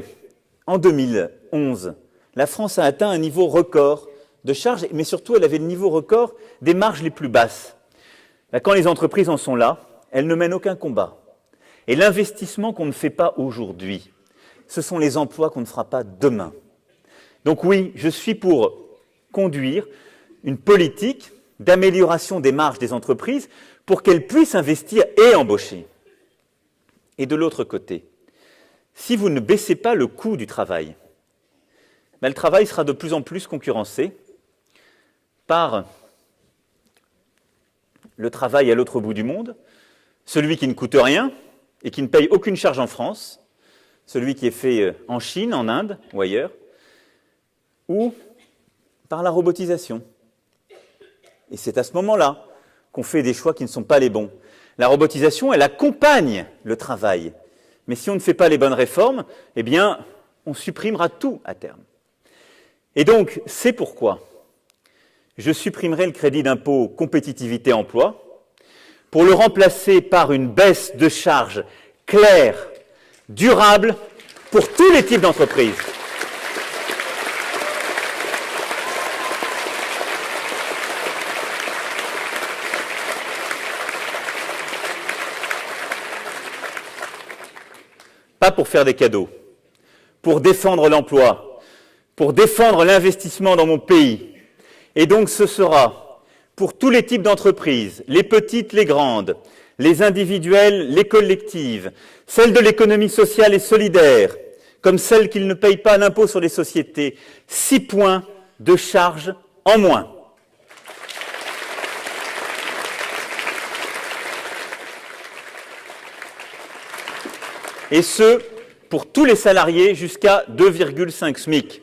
en 2011, la France a atteint un niveau record de charges, mais surtout elle avait le niveau record des marges les plus basses. Quand les entreprises en sont là, elles ne mènent aucun combat. Et l'investissement qu'on ne fait pas aujourd'hui, ce sont les emplois qu'on ne fera pas demain. Donc oui, je suis pour conduire une politique d'amélioration des marges des entreprises pour qu'elles puissent investir et embaucher. Et de l'autre côté, si vous ne baissez pas le coût du travail, le travail sera de plus en plus concurrencé par le travail à l'autre bout du monde, celui qui ne coûte rien et qui ne paye aucune charge en France, celui qui est fait en Chine, en Inde ou ailleurs, ou par la robotisation. Et c'est à ce moment-là qu'on fait des choix qui ne sont pas les bons. La robotisation, elle accompagne le travail. Mais si on ne fait pas les bonnes réformes, eh bien, on supprimera tout à terme. Et donc, c'est pourquoi je supprimerai le crédit d'impôt compétitivité emploi pour le remplacer par une baisse de charges claire, durable, pour tous les types d'entreprises. Pas pour faire des cadeaux, pour défendre l'emploi, pour défendre l'investissement dans mon pays. Et donc ce sera pour tous les types d'entreprises, les petites, les grandes, les individuelles, les collectives, celles de l'économie sociale et solidaire, comme celles qui ne payent pas l'impôt sur les sociétés, 6 points de charge en moins. Et ce, pour tous les salariés jusqu'à 2,5 SMIC.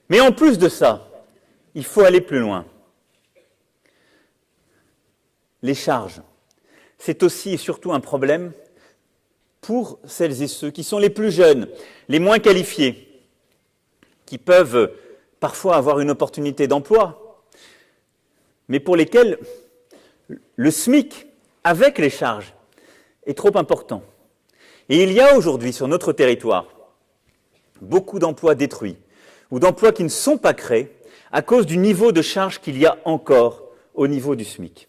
Mais en plus de ça, il faut aller plus loin. Les charges, c'est aussi et surtout un problème pour celles et ceux qui sont les plus jeunes, les moins qualifiés, qui peuvent parfois avoir une opportunité d'emploi, mais pour lesquels le SMIC, avec les charges, est trop important. Et il y a aujourd'hui sur notre territoire beaucoup d'emplois détruits ou d'emplois qui ne sont pas créés à cause du niveau de charge qu'il y a encore au niveau du SMIC.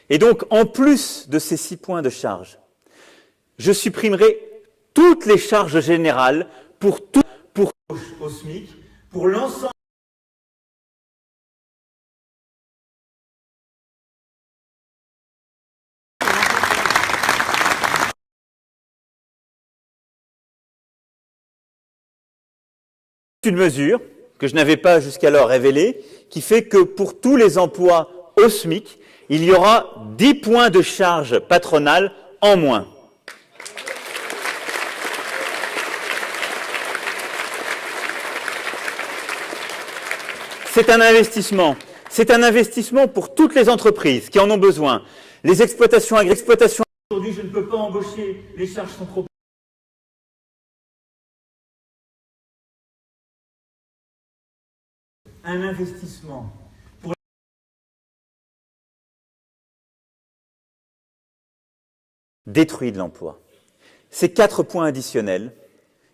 Et donc, en plus de ces 6 points de charge, je supprimerai toutes les charges générales pour au SMIC, pour l'ensemble. Une mesure que je n'avais pas jusqu'alors révélée, qui fait que pour tous les emplois au SMIC, il y aura 10 points de charge patronale en moins. C'est un investissement. C'est un investissement pour toutes les entreprises qui en ont besoin. Les exploitations agricoles. Aujourd'hui, je ne peux pas embaucher, les charges sont trop. Un investissement pour détruit de l'emploi. Ces 4 points additionnels,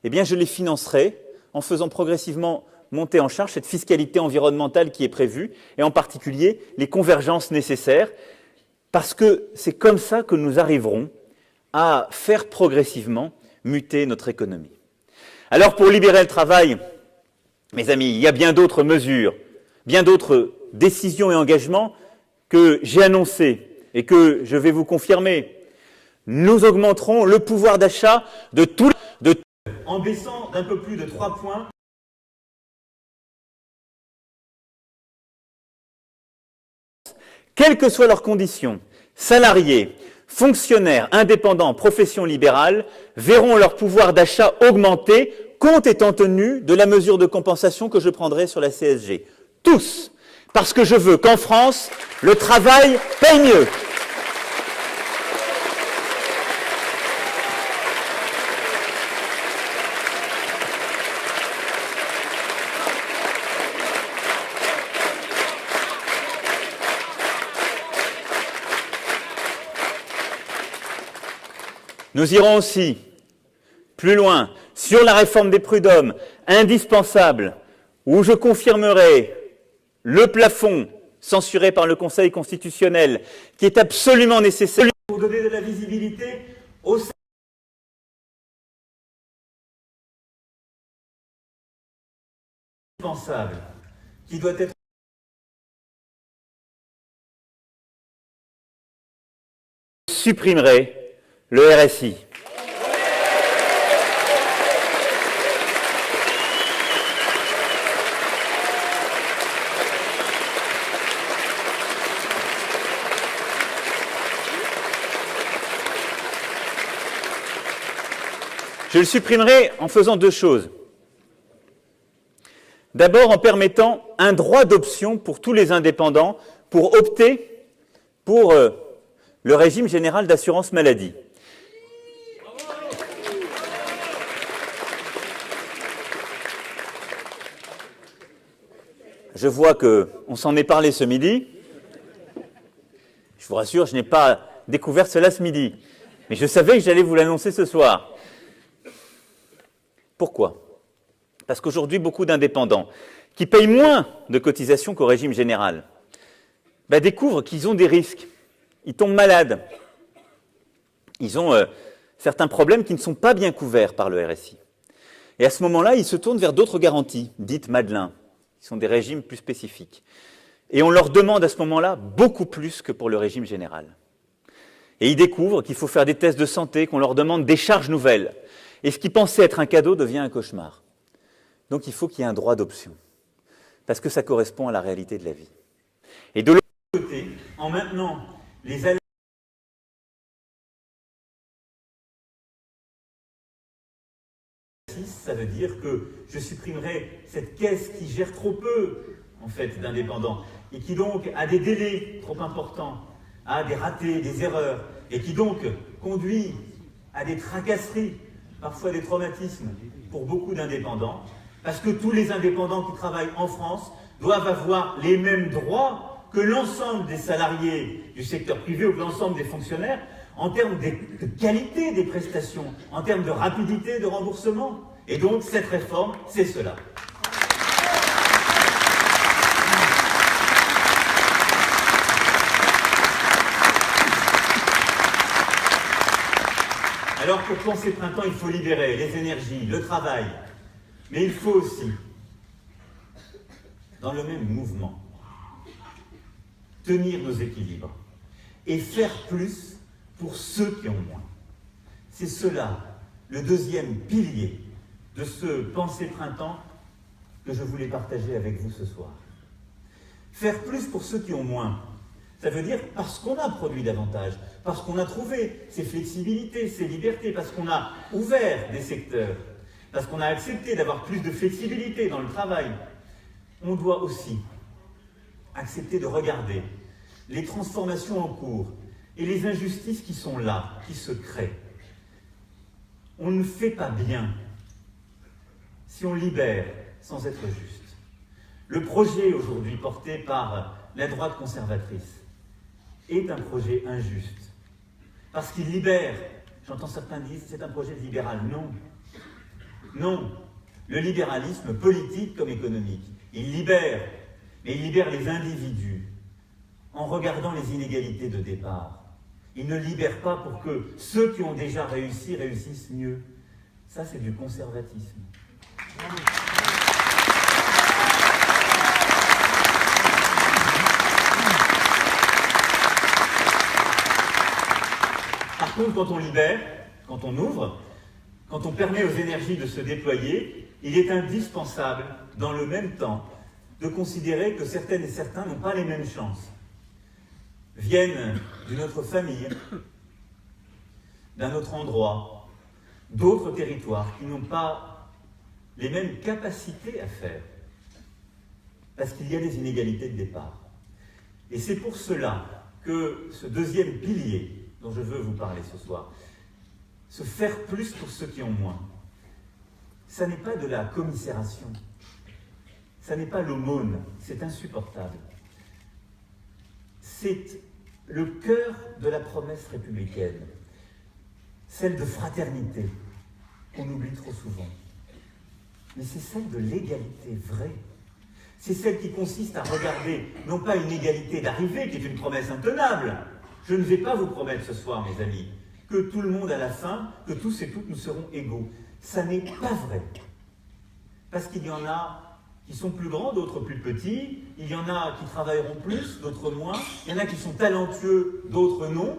eh bien je les financerai en faisant progressivement monter en charge cette fiscalité environnementale qui est prévue, et en particulier les convergences nécessaires, parce que c'est comme ça que nous arriverons à faire progressivement muter notre économie. Alors pour libérer le travail, mes amis, il y a bien d'autres mesures, bien d'autres décisions et engagements que j'ai annoncés et que je vais vous confirmer. Nous augmenterons le pouvoir d'achat de tout en baissant d'un peu plus de 3 points quelles que soient leurs conditions, salariés, fonctionnaires, indépendants, professions libérales, verront leur pouvoir d'achat augmenter, compte étant tenu de la mesure de compensation que je prendrai sur la CSG. Tous, parce que je veux qu'en France, le travail paye mieux. Nous irons aussi plus loin sur la réforme des prud'hommes, indispensable, où je confirmerai le plafond censuré par le Conseil constitutionnel, qui est absolument nécessaire pour donner de la visibilité au indispensable, qui doit être supprimerai le RSI. Je le supprimerai en faisant 2 choses. D'abord en permettant un droit d'option pour tous les indépendants pour opter pour le régime général d'assurance maladie. Je vois qu'on s'en est parlé ce midi. Je vous rassure, je n'ai pas découvert cela ce midi. Mais je savais que j'allais vous l'annoncer ce soir. Pourquoi ? Parce qu'aujourd'hui, beaucoup d'indépendants qui payent moins de cotisations qu'au régime général découvrent qu'ils ont des risques. Ils tombent malades. Ils ont certains problèmes qui ne sont pas bien couverts par le RSI. Et à ce moment-là, ils se tournent vers d'autres garanties, dites Madelin, qui sont des régimes plus spécifiques. Et on leur demande à ce moment-là beaucoup plus que pour le régime général. Et ils découvrent qu'il faut faire des tests de santé, qu'on leur demande des charges nouvelles. Et ce qui pensait être un cadeau devient un cauchemar. Donc il faut qu'il y ait un droit d'option, parce que ça correspond à la réalité de la vie. Et de l'autre côté, en maintenant les aléas, ça veut dire que je supprimerai cette caisse qui gère trop peu, en fait, d'indépendants, et qui donc a des délais trop importants, a des ratés, des erreurs, et qui donc conduit à des tracasseries, parfois des traumatismes pour beaucoup d'indépendants, parce que tous les indépendants qui travaillent en France doivent avoir les mêmes droits que l'ensemble des salariés du secteur privé ou que l'ensemble des fonctionnaires en termes de qualité des prestations, en termes de rapidité de remboursement. Et donc cette réforme, c'est cela. Alors pour penser printemps, il faut libérer les énergies, le travail, mais il faut aussi, dans le même mouvement, tenir nos équilibres et faire plus pour ceux qui ont moins. C'est cela, le deuxième pilier de ce penser printemps que je voulais partager avec vous ce soir. Faire plus pour ceux qui ont moins. Ça veut dire parce qu'on a produit davantage, parce qu'on a trouvé ces flexibilités, ces libertés, parce qu'on a ouvert des secteurs, parce qu'on a accepté d'avoir plus de flexibilité dans le travail. On doit aussi accepter de regarder les transformations en cours et les injustices qui sont là, qui se créent. On ne fait pas bien si on libère sans être juste. Le projet aujourd'hui porté par la droite conservatrice est un projet injuste. Parce qu'il libère, j'entends certains dire, c'est un projet libéral. Non. Non, le libéralisme politique comme économique, il libère, mais il libère les individus en regardant les inégalités de départ. Il ne libère pas pour que ceux qui ont déjà réussi réussissent mieux. Ça, c'est du conservatisme. Par contre, quand on libère, quand on ouvre, quand on permet aux énergies de se déployer, il est indispensable, dans le même temps, de considérer que certaines et certains n'ont pas les mêmes chances. Viennent d'une autre famille, d'un autre endroit, d'autres territoires qui n'ont pas les mêmes capacités à faire, parce qu'il y a des inégalités de départ. Et c'est pour cela que ce deuxième pilier dont je veux vous parler ce soir, se faire plus pour ceux qui ont moins, ça n'est pas de la commisération, ça n'est pas l'aumône, c'est insupportable. C'est le cœur de la promesse républicaine, celle de fraternité, qu'on oublie trop souvent. Mais c'est celle de l'égalité vraie. C'est celle qui consiste à regarder, non pas une égalité d'arrivée, qui est une promesse intenable. Je ne vais pas vous promettre ce soir, mes amis, que tout le monde à la fin, que tous et toutes nous serons égaux. Ça n'est pas vrai. Parce qu'il y en a qui sont plus grands, d'autres plus petits, il y en a qui travailleront plus, d'autres moins, il y en a qui sont talentueux, d'autres non,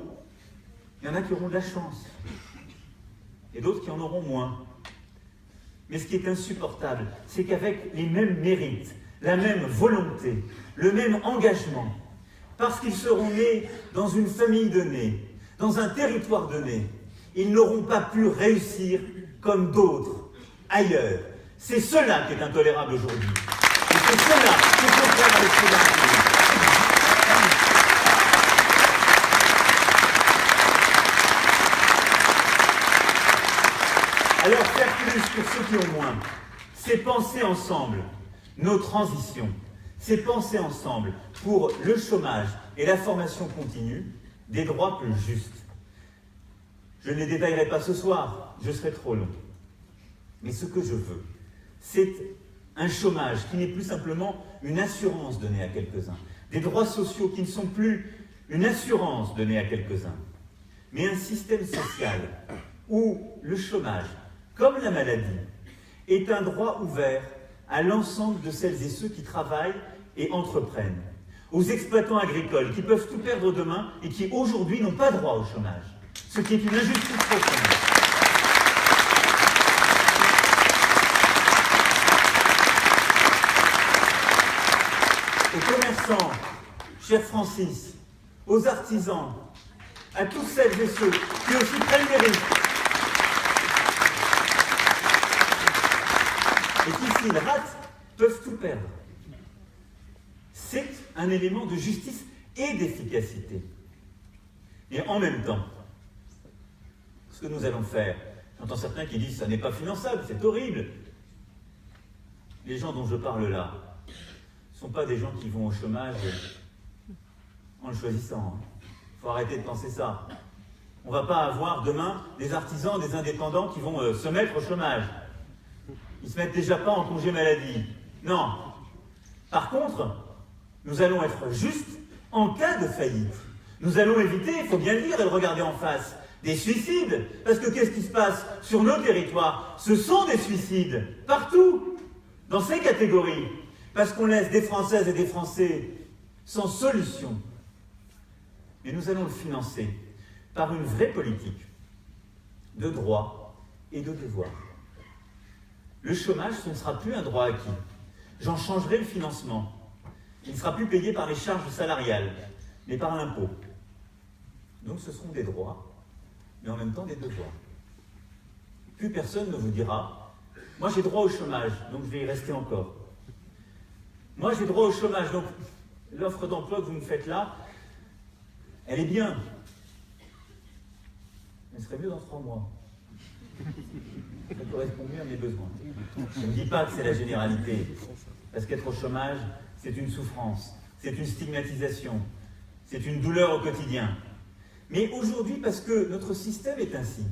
il y en a qui auront de la chance, et d'autres qui en auront moins. Mais ce qui est insupportable, c'est qu'avec les mêmes mérites, la même volonté, le même engagement, parce qu'ils seront nés dans une famille donnée, dans un territoire donné, ils n'auront pas pu réussir comme d'autres, ailleurs. C'est cela qui est intolérable aujourd'hui. Et c'est cela qui est contraire à l'esprit de la République. Alors, faire plus pour ceux qui ont moins, c'est penser ensemble nos transitions, c'est penser ensemble pour le chômage et la formation continue des droits plus justes. Je ne les détaillerai pas ce soir, je serai trop long. Mais ce que je veux, c'est un chômage qui n'est plus simplement une assurance donnée à quelques-uns, des droits sociaux qui ne sont plus une assurance donnée à quelques-uns, mais un système social où le chômage, comme la maladie, est un droit ouvert à l'ensemble de celles et ceux qui travaillent et entreprennent, aux exploitants agricoles qui peuvent tout perdre demain et qui aujourd'hui n'ont pas droit au chômage, ce qui est une injustice profonde. Aux commerçants, cher Francis, aux artisans, à tous celles et ceux qui aussi prennent des risques et qui, s'ils ratent, peuvent tout perdre. C'est un élément de justice et d'efficacité. Et en même temps, ce que nous allons faire, j'entends certains qui disent « ça n'est pas finançable, c'est horrible ». Les gens dont je parle là ne sont pas des gens qui vont au chômage en le choisissant. Il faut arrêter de penser ça. On ne va pas avoir demain des artisans, des indépendants qui vont se mettre au chômage. Ils ne se mettent déjà pas en congé maladie. Non. Par contre, nous allons être justes en cas de faillite. Nous allons éviter, il faut bien le dire et le regarder en face, des suicides. Parce que qu'est-ce qui se passe sur nos territoires? Ce sont des suicides, partout, dans ces catégories. Parce qu'on laisse des Françaises et des Français sans solution. Mais nous allons le financer par une vraie politique de droits et de devoirs. Le chômage, ce ne sera plus un droit acquis. J'en changerai le financement. Il ne sera plus payé par les charges salariales, mais par l'impôt. Donc ce seront des droits, mais en même temps des devoirs. Plus personne ne vous dira « Moi j'ai droit au chômage, donc je vais y rester encore. Moi j'ai droit au chômage, donc l'offre d'emploi que vous me faites là, elle est bien. Elle serait mieux dans 3 mois. Ça correspond mieux à mes besoins. » Je ne dis pas que c'est la généralité, parce qu'être au chômage, c'est une souffrance, c'est une stigmatisation, c'est une douleur au quotidien. Mais aujourd'hui, parce que notre système est ainsi,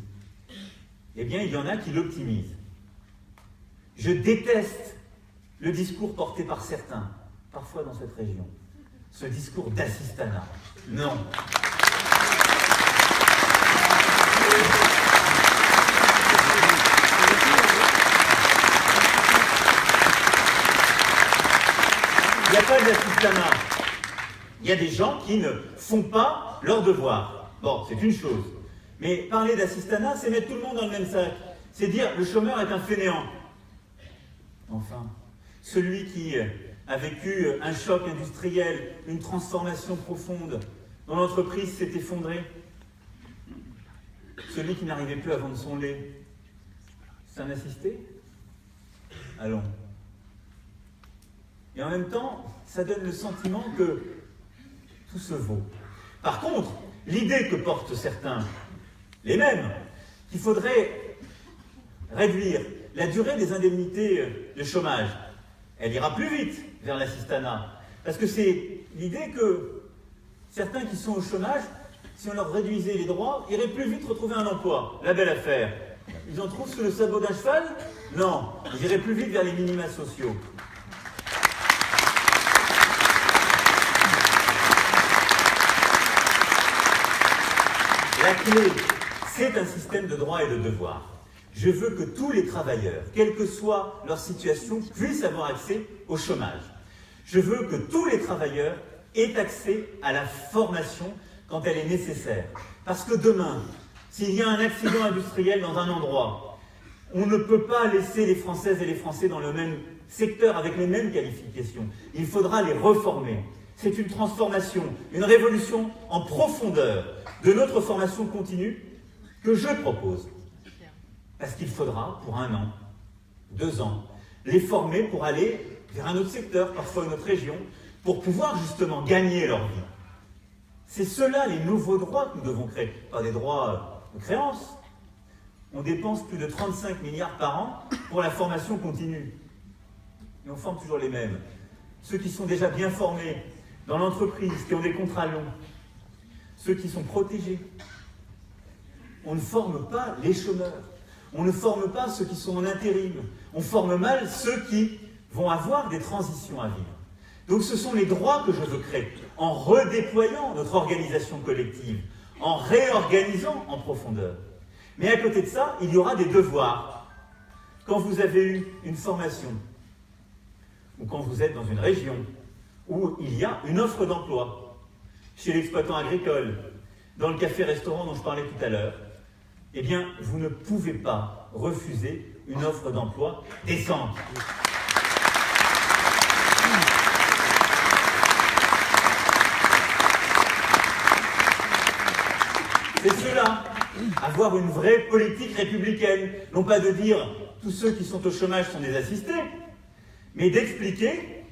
eh bien, il y en a qui l'optimisent. Je déteste le discours porté par certains, parfois dans cette région. Ce discours d'assistanat. Non. Il n'y a pas d'assistanat. Il y a des gens qui ne font pas leur devoir. Bon, c'est une chose. Mais parler d'assistanat, c'est mettre tout le monde dans le même sac. C'est dire le chômeur est un fainéant. Enfin, celui qui a vécu un choc industriel, une transformation profonde, dont l'entreprise s'est effondrée, celui qui n'arrivait plus à vendre son lait, c'est un assisté? Allons. Et en même temps, ça donne le sentiment que tout se vaut. Par contre, l'idée que portent certains, les mêmes, qu'il faudrait réduire la durée des indemnités de chômage, elle ira plus vite vers l'assistanat. Parce que c'est l'idée que certains qui sont au chômage, si on leur réduisait les droits, iraient plus vite retrouver un emploi. La belle affaire. Ils en trouvent sous le sabot d'un cheval? Non, ils iraient plus vite vers les minima sociaux. La clé, c'est un système de droits et de devoirs. Je veux que tous les travailleurs, quelle que soit leur situation, puissent avoir accès au chômage. Je veux que tous les travailleurs aient accès à la formation quand elle est nécessaire. Parce que demain, s'il y a un accident industriel dans un endroit, on ne peut pas laisser les Françaises et les Français dans le même secteur avec les mêmes qualifications. Il faudra les reformer. C'est une transformation, une révolution en profondeur de notre formation continue que je propose. Parce qu'il faudra, pour 1 an, 2 ans, les former pour aller vers un autre secteur, parfois une autre région, pour pouvoir justement gagner leur vie. C'est cela les nouveaux droits que nous devons créer. Pas des droits de créance. On dépense plus de 35 milliards par an pour la formation continue. Et on forme toujours les mêmes. Ceux qui sont déjà bien formés dans l'entreprise, qui ont des contrats longs, ceux qui sont protégés. On ne forme pas les chômeurs. On ne forme pas ceux qui sont en intérim. On forme mal ceux qui vont avoir des transitions à vivre. Donc ce sont les droits que je veux créer, en redéployant notre organisation collective, en réorganisant en profondeur. Mais à côté de ça, il y aura des devoirs. Quand vous avez eu une formation, ou quand vous êtes dans une région où il y a une offre d'emploi, chez l'exploitant agricole, dans le café-restaurant dont je parlais tout à l'heure, eh bien, vous ne pouvez pas refuser une offre d'emploi décente. C'est cela, avoir une vraie politique républicaine, non pas de dire tous ceux qui sont au chômage sont des assistés, mais d'expliquer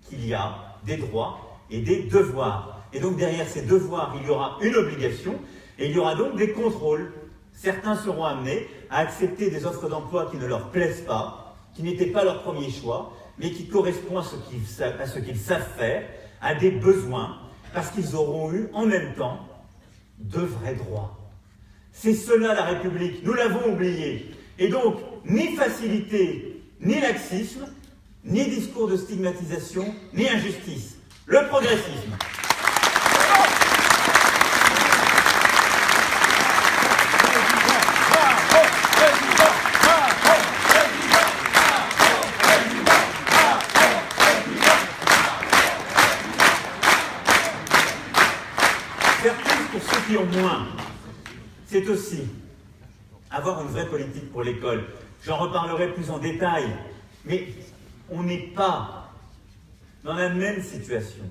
qu'il y a des droits et des devoirs. Et donc derrière ces devoirs, il y aura une obligation, et il y aura donc des contrôles. Certains seront amenés à accepter des offres d'emploi qui ne leur plaisent pas, qui n'étaient pas leur premier choix, mais qui correspondent à ce qu'ils savent faire, à des besoins, parce qu'ils auront eu en même temps de vrais droits. C'est cela la République, nous l'avons oublié. Et donc, ni facilité, ni laxisme, ni discours de stigmatisation, ni injustice. Le progressisme. Qui ont moins, c'est aussi avoir une vraie politique pour l'école. J'en reparlerai plus en détail, mais on n'est pas dans la même situation.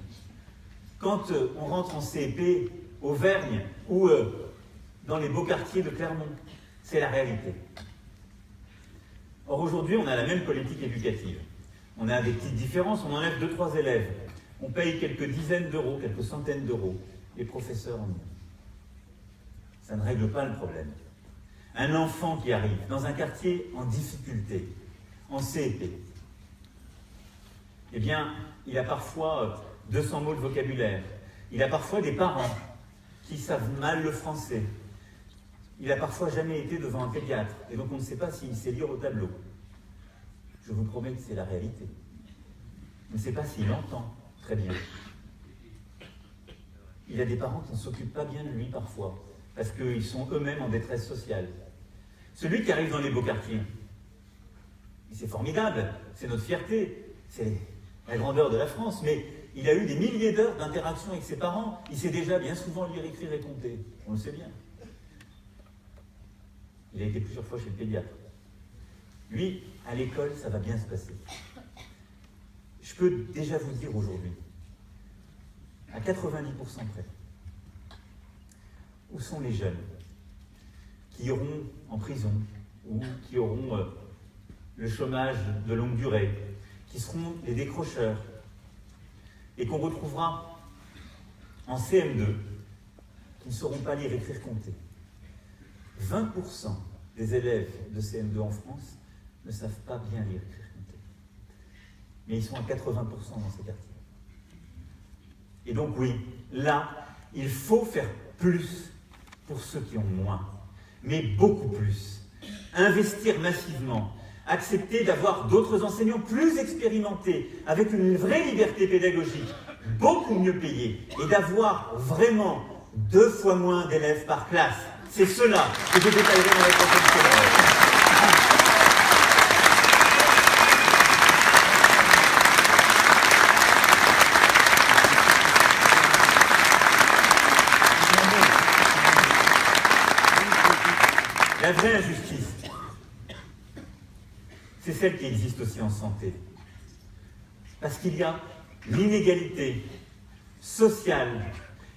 Quand on rentre en CEP, Auvergne ou dans les beaux quartiers de Clermont, c'est la réalité. Or aujourd'hui, on a la même politique éducative. On a des petites différences, on enlève 2-3 élèves. On paye quelques dizaines d'euros, quelques centaines d'euros. Les professeurs en ont. Ça ne règle pas le problème. Un enfant qui arrive dans un quartier en difficulté, en CEP, eh bien, il a parfois 200 mots de vocabulaire. Il a parfois des parents qui savent mal le français. Il a parfois jamais été devant un pédiatre, et donc on ne sait pas s'il sait lire au tableau. Je vous promets que c'est la réalité. Je ne sais pas s'il entend très bien. Il a des parents qui ne s'occupent pas bien de lui parfois, parce qu'ils sont eux-mêmes en détresse sociale. Celui qui arrive dans les beaux quartiers, c'est formidable, c'est notre fierté, c'est la grandeur de la France, mais il a eu des milliers d'heures d'interaction avec ses parents, il sait déjà bien souvent lire, écrire et compter, on le sait bien. Il a été plusieurs fois chez le pédiatre. Lui, à l'école, ça va bien se passer. Je peux déjà vous dire aujourd'hui, à 90% près, où sont les jeunes qui iront en prison ou qui auront le chômage de longue durée, qui seront les décrocheurs, et qu'on retrouvera en CM2, qui ne sauront pas lire, écrire, compter. 20% des élèves de CM2 en France ne savent pas bien lire, écrire, compter. Mais ils sont à 80% dans ces quartiers. Et donc oui, là, il faut faire plus pour ceux qui ont moins, mais beaucoup plus. Investir massivement, accepter d'avoir d'autres enseignants plus expérimentés, avec une vraie liberté pédagogique, beaucoup mieux payée, et d'avoir vraiment 2 fois moins d'élèves par classe. C'est cela que je détaillerai dans la prochaine semaine. La vraie injustice, c'est celle qui existe aussi en santé. Parce qu'il y a l'inégalité sociale,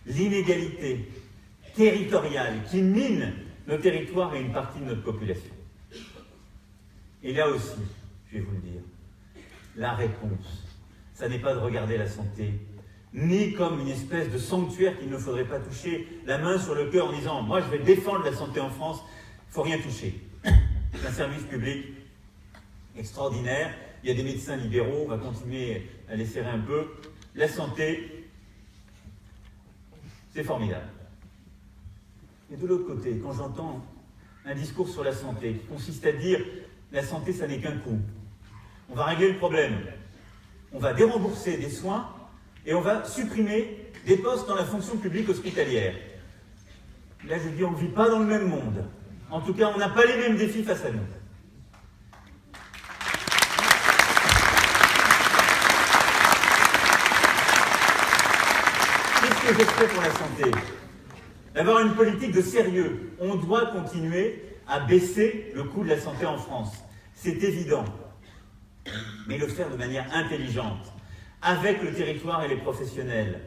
l'inégalité territoriale qui mine nos territoires et une partie de notre population. Et là aussi, je vais vous le dire, la réponse, ça n'est pas de regarder la santé ni comme une espèce de sanctuaire qu'il ne faudrait pas toucher, la main sur le cœur en disant « moi je vais défendre la santé en France », il ne faut rien toucher. C'est un service public extraordinaire. Il y a des médecins libéraux, on va continuer à les serrer un peu. La santé, c'est formidable. Et de l'autre côté, quand j'entends un discours sur la santé qui consiste à dire « la santé, ça n'est qu'un coût », on va régler le problème, on va dérembourser des soins et on va supprimer des postes dans la fonction publique hospitalière. Là, je dis, on ne vit pas dans le même monde. En tout cas, on n'a pas les mêmes défis face à nous. Qu'est-ce que j'espère pour la santé? D'avoir une politique de sérieux. On doit continuer à baisser le coût de la santé en France. C'est évident. Mais le faire de manière intelligente, avec le territoire et les professionnels.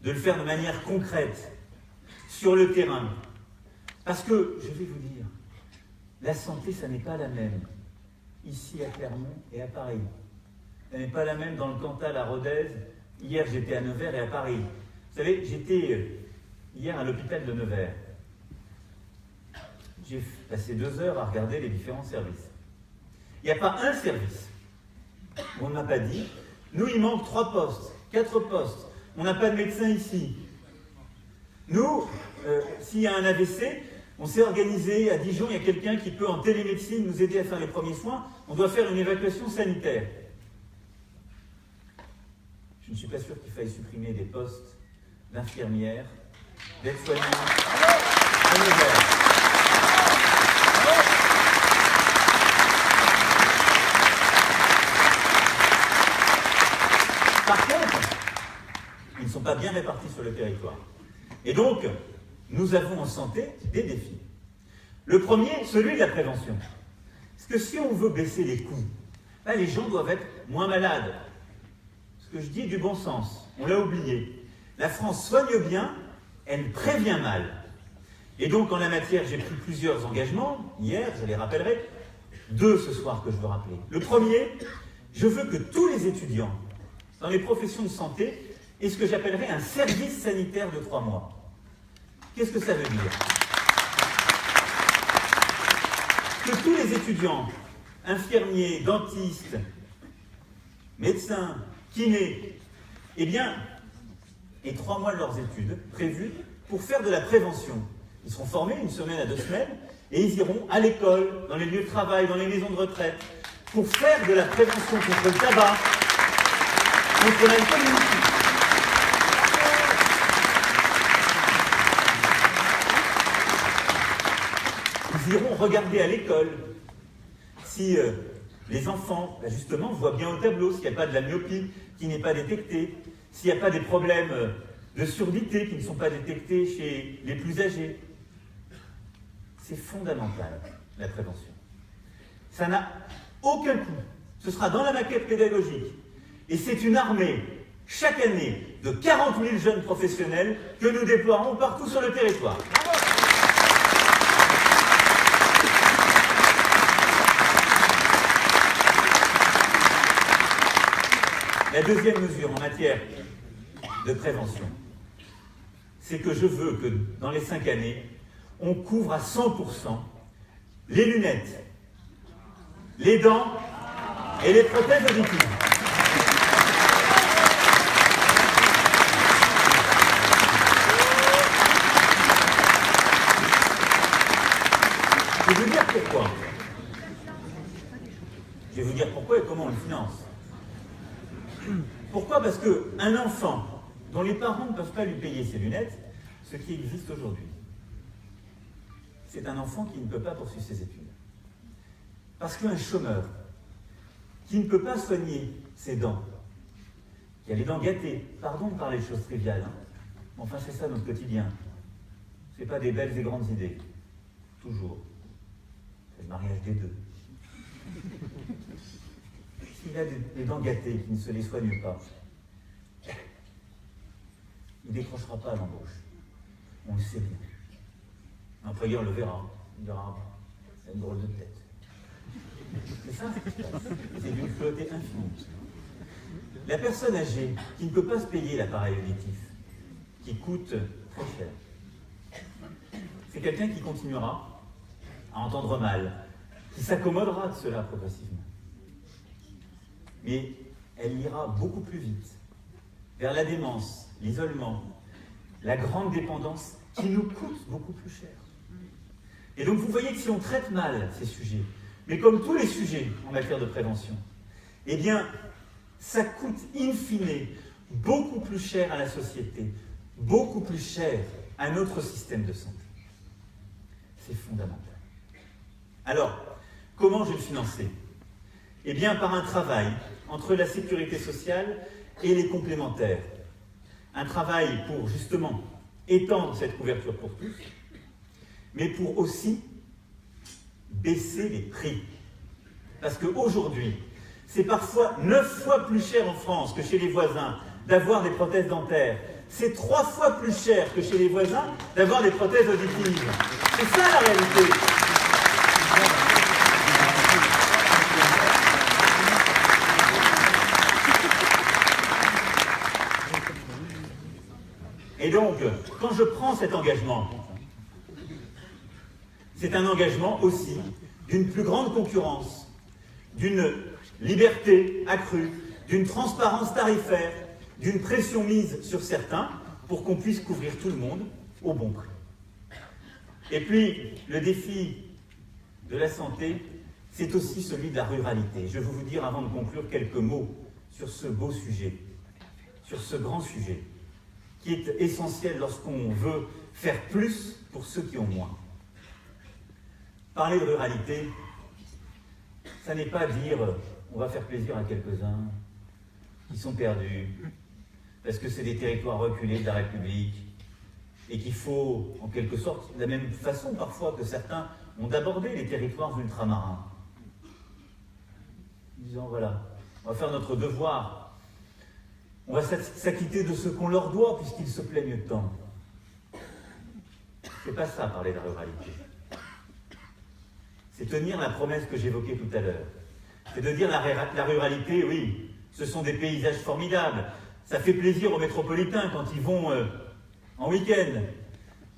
De le faire de manière concrète, sur le terrain. Parce que, je vais vous dire, la santé, ça n'est pas la même ici à Clermont et à Paris. Ça n'est pas la même dans le Cantal, à Rodez. Hier, j'étais à Nevers et à Paris. Vous savez, j'étais hier à l'hôpital de Nevers. J'ai passé 2 heures à regarder les différents services. Il n'y a pas un service où on ne m'a pas dit, nous, il manque 3 postes, 4 postes. On n'a pas de médecin ici. Nous, s'il y a un AVC, on s'est organisé à Dijon, il y a quelqu'un qui peut en télémédecine nous aider à faire les premiers soins. On doit faire une évacuation sanitaire. Je ne suis pas sûr qu'il faille supprimer des postes d'infirmières, d'aides-soignants, à Nevers. Par contre, ils ne sont pas bien répartis sur le territoire. Et donc, nous avons en santé des défis. Le premier, celui de la prévention. Parce que si on veut baisser les coûts, là, les gens doivent être moins malades. Ce que je dis est du bon sens, on l'a oublié. La France soigne bien, elle prévient mal. Et donc, en la matière, j'ai pris plusieurs engagements. Hier, je les rappellerai. 2 ce soir que je veux rappeler. Le premier, je veux que tous les étudiants dans les professions de santé aient ce que j'appellerais un service sanitaire de 3 mois. Qu'est-ce que ça veut dire? Que tous les étudiants, infirmiers, dentistes, médecins, kinés, eh bien, aient 3 mois de leurs études prévues pour faire de la prévention. Ils seront formés 1 semaine à 2 semaines et ils iront à l'école, dans les lieux de travail, dans les maisons de retraite, pour faire de la prévention contre le tabac, contre l'alcoolisme. Nous irons regarder à l'école si les enfants, justement, voient bien au tableau, s'il n'y a pas de la myopie qui n'est pas détectée, s'il n'y a pas des problèmes de surdité qui ne sont pas détectés chez les plus âgés. C'est fondamental, la prévention. Ça n'a aucun coût. Ce sera dans la maquette pédagogique. Et c'est une armée, chaque année, de 40 000 jeunes professionnels que nous déploierons partout sur le territoire. La deuxième mesure en matière de prévention, c'est que je veux que dans les 5 années, on couvre à 100% les lunettes, les dents et les prothèses auditives. Je vais vous dire pourquoi. Je vais vous dire pourquoi et comment on le finance. Pourquoi? Parce qu'un enfant dont les parents ne peuvent pas lui payer ses lunettes, ce qui existe aujourd'hui, c'est un enfant qui ne peut pas poursuivre ses études. Parce qu'un chômeur qui ne peut pas soigner ses dents, qui a les dents gâtées, pardon de parler de choses triviales, hein, enfin c'est ça notre quotidien. Ce n'est pas des belles et grandes idées. Toujours. C'est le mariage des deux. S'il a des dents gâtées, qui ne se les soigne pas, il ne décrochera pas à l'embauche. On le sait bien. L'employeur le verra. Il dira, c'est une drôle de tête. C'est ça, c'est d'une cruauté infinie. La personne âgée qui ne peut pas se payer l'appareil auditif, qui coûte très cher, c'est quelqu'un qui continuera à entendre mal, qui s'accommodera de cela progressivement. Mais elle ira beaucoup plus vite vers la démence, l'isolement, la grande dépendance qui nous coûte beaucoup plus cher. Et donc vous voyez que si on traite mal ces sujets, mais comme tous les sujets en matière de prévention, eh bien, ça coûte in fine beaucoup plus cher à la société, beaucoup plus cher à notre système de santé. C'est fondamental. Alors, comment je vais le financer? Eh bien, par un travail entre la sécurité sociale et les complémentaires. Un travail pour, justement, étendre cette couverture pour tous, mais pour aussi baisser les prix. Parce qu'aujourd'hui, c'est parfois 9 fois plus cher en France que chez les voisins d'avoir des prothèses dentaires. C'est 3 fois plus cher que chez les voisins d'avoir des prothèses auditives. C'est ça la réalité. Et donc, quand je prends cet engagement, c'est un engagement aussi d'une plus grande concurrence, d'une liberté accrue, d'une transparence tarifaire, d'une pression mise sur certains pour qu'on puisse couvrir tout le monde au bon prix. Et puis, le défi de la santé, c'est aussi celui de la ruralité. Je vais vous dire, avant de conclure, quelques mots sur ce beau sujet, sur ce grand sujet, qui est essentiel lorsqu'on veut faire plus pour ceux qui ont moins. Parler de ruralité, ça n'est pas dire on va faire plaisir à quelques-uns qui sont perdus, parce que c'est des territoires reculés de la République, et qu'il faut, en quelque sorte, de la même façon parfois que certains ont d'aborder les territoires ultramarins, en disant voilà, on va faire notre devoir. On va s'acquitter de ce qu'on leur doit, puisqu'ils se plaignent tant. C'est pas ça, parler de la ruralité. C'est tenir la promesse que j'évoquais tout à l'heure. C'est de dire la ruralité, oui, ce sont des paysages formidables. Ça fait plaisir aux métropolitains quand ils vont en week-end.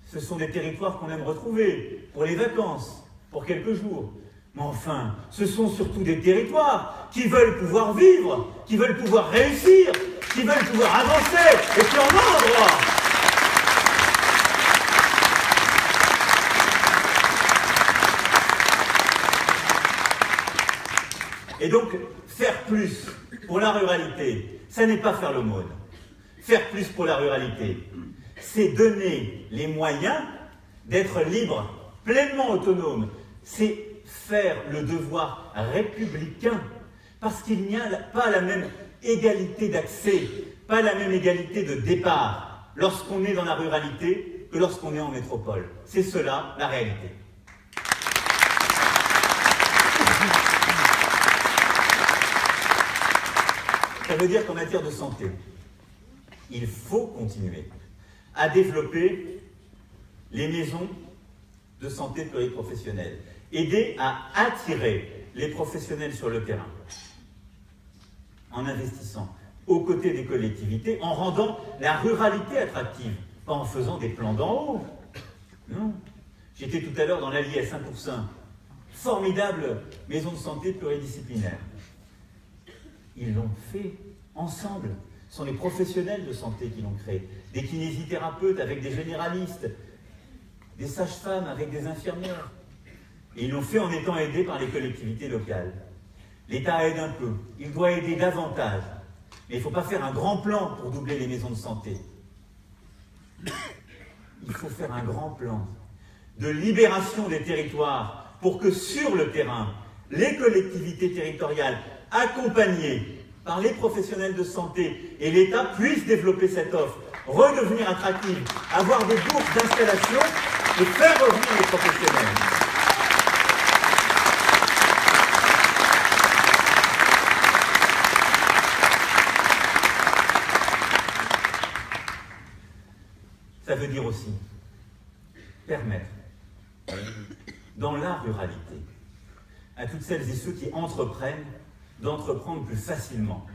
Ce sont des territoires qu'on aime retrouver pour les vacances, pour quelques jours. Mais enfin, ce sont surtout des territoires qui veulent pouvoir vivre, qui veulent pouvoir réussir, qui veulent pouvoir avancer, et puis on a un droit. Et donc, faire plus pour la ruralité, ça n'est pas faire l'aumône. Faire plus pour la ruralité, c'est donner les moyens d'être libre, pleinement autonome. C'est faire le devoir républicain, parce qu'il n'y a pas la même égalité d'accès, pas la même égalité de départ lorsqu'on est dans la ruralité que lorsqu'on est en métropole. C'est cela la réalité. Ça veut dire qu'en matière de santé, il faut continuer à développer les maisons de santé pluriprofessionnelles, aider à attirer les professionnels sur le terrain, en investissant aux côtés des collectivités, en rendant la ruralité attractive, pas en faisant des plans d'en haut. Non. J'étais tout à l'heure dans l'Allier à Saint-Pourçain, formidable maison de santé pluridisciplinaire. Ils l'ont fait ensemble. Ce sont les professionnels de santé qui l'ont créé. Des kinésithérapeutes avec des généralistes, des sages-femmes avec des infirmières. Et ils l'ont fait en étant aidés par les collectivités locales. L'État aide un peu, il doit aider davantage. Mais il ne faut pas faire un grand plan pour doubler les maisons de santé. Il faut faire un grand plan de libération des territoires pour que sur le terrain, les collectivités territoriales, accompagnées par les professionnels de santé et l'État, puissent développer cette offre, redevenir attractive, avoir des bourses d'installation et faire revenir les professionnels. Ça veut dire aussi permettre, dans la ruralité, à toutes celles et ceux qui entreprennent, d'entreprendre plus facilement.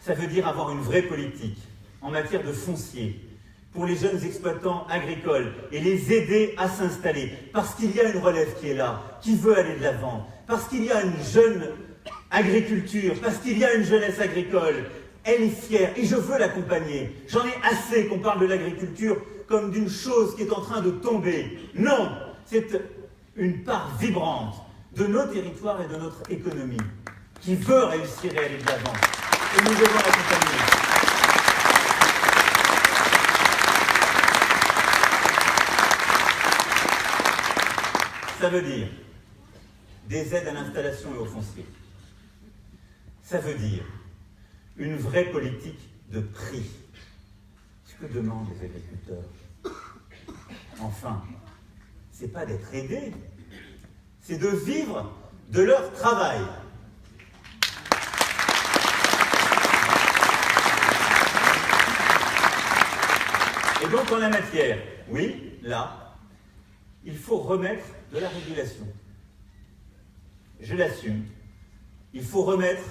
Ça veut dire avoir une vraie politique en matière de foncier pour les jeunes exploitants agricoles et les aider à s'installer, parce qu'il y a une relève qui est là, qui veut aller de l'avant, parce qu'il y a une jeune agriculture, parce qu'il y a une jeunesse agricole. Elle est fière et je veux l'accompagner. J'en ai assez qu'on parle de l'agriculture comme d'une chose qui est en train de tomber. Non, c'est une part vibrante de nos territoires et de notre économie qui veut réussir et aller de l'avant. Et nous devons l'accompagner. Ça veut dire des aides à l'installation et au foncier. Ça veut dire une vraie politique de prix. Ce que demandent les agriculteurs, enfin, c'est pas d'être aidés, c'est de vivre de leur travail. Et donc en la matière, oui, là, il faut remettre de la régulation. Je l'assume. Il faut remettre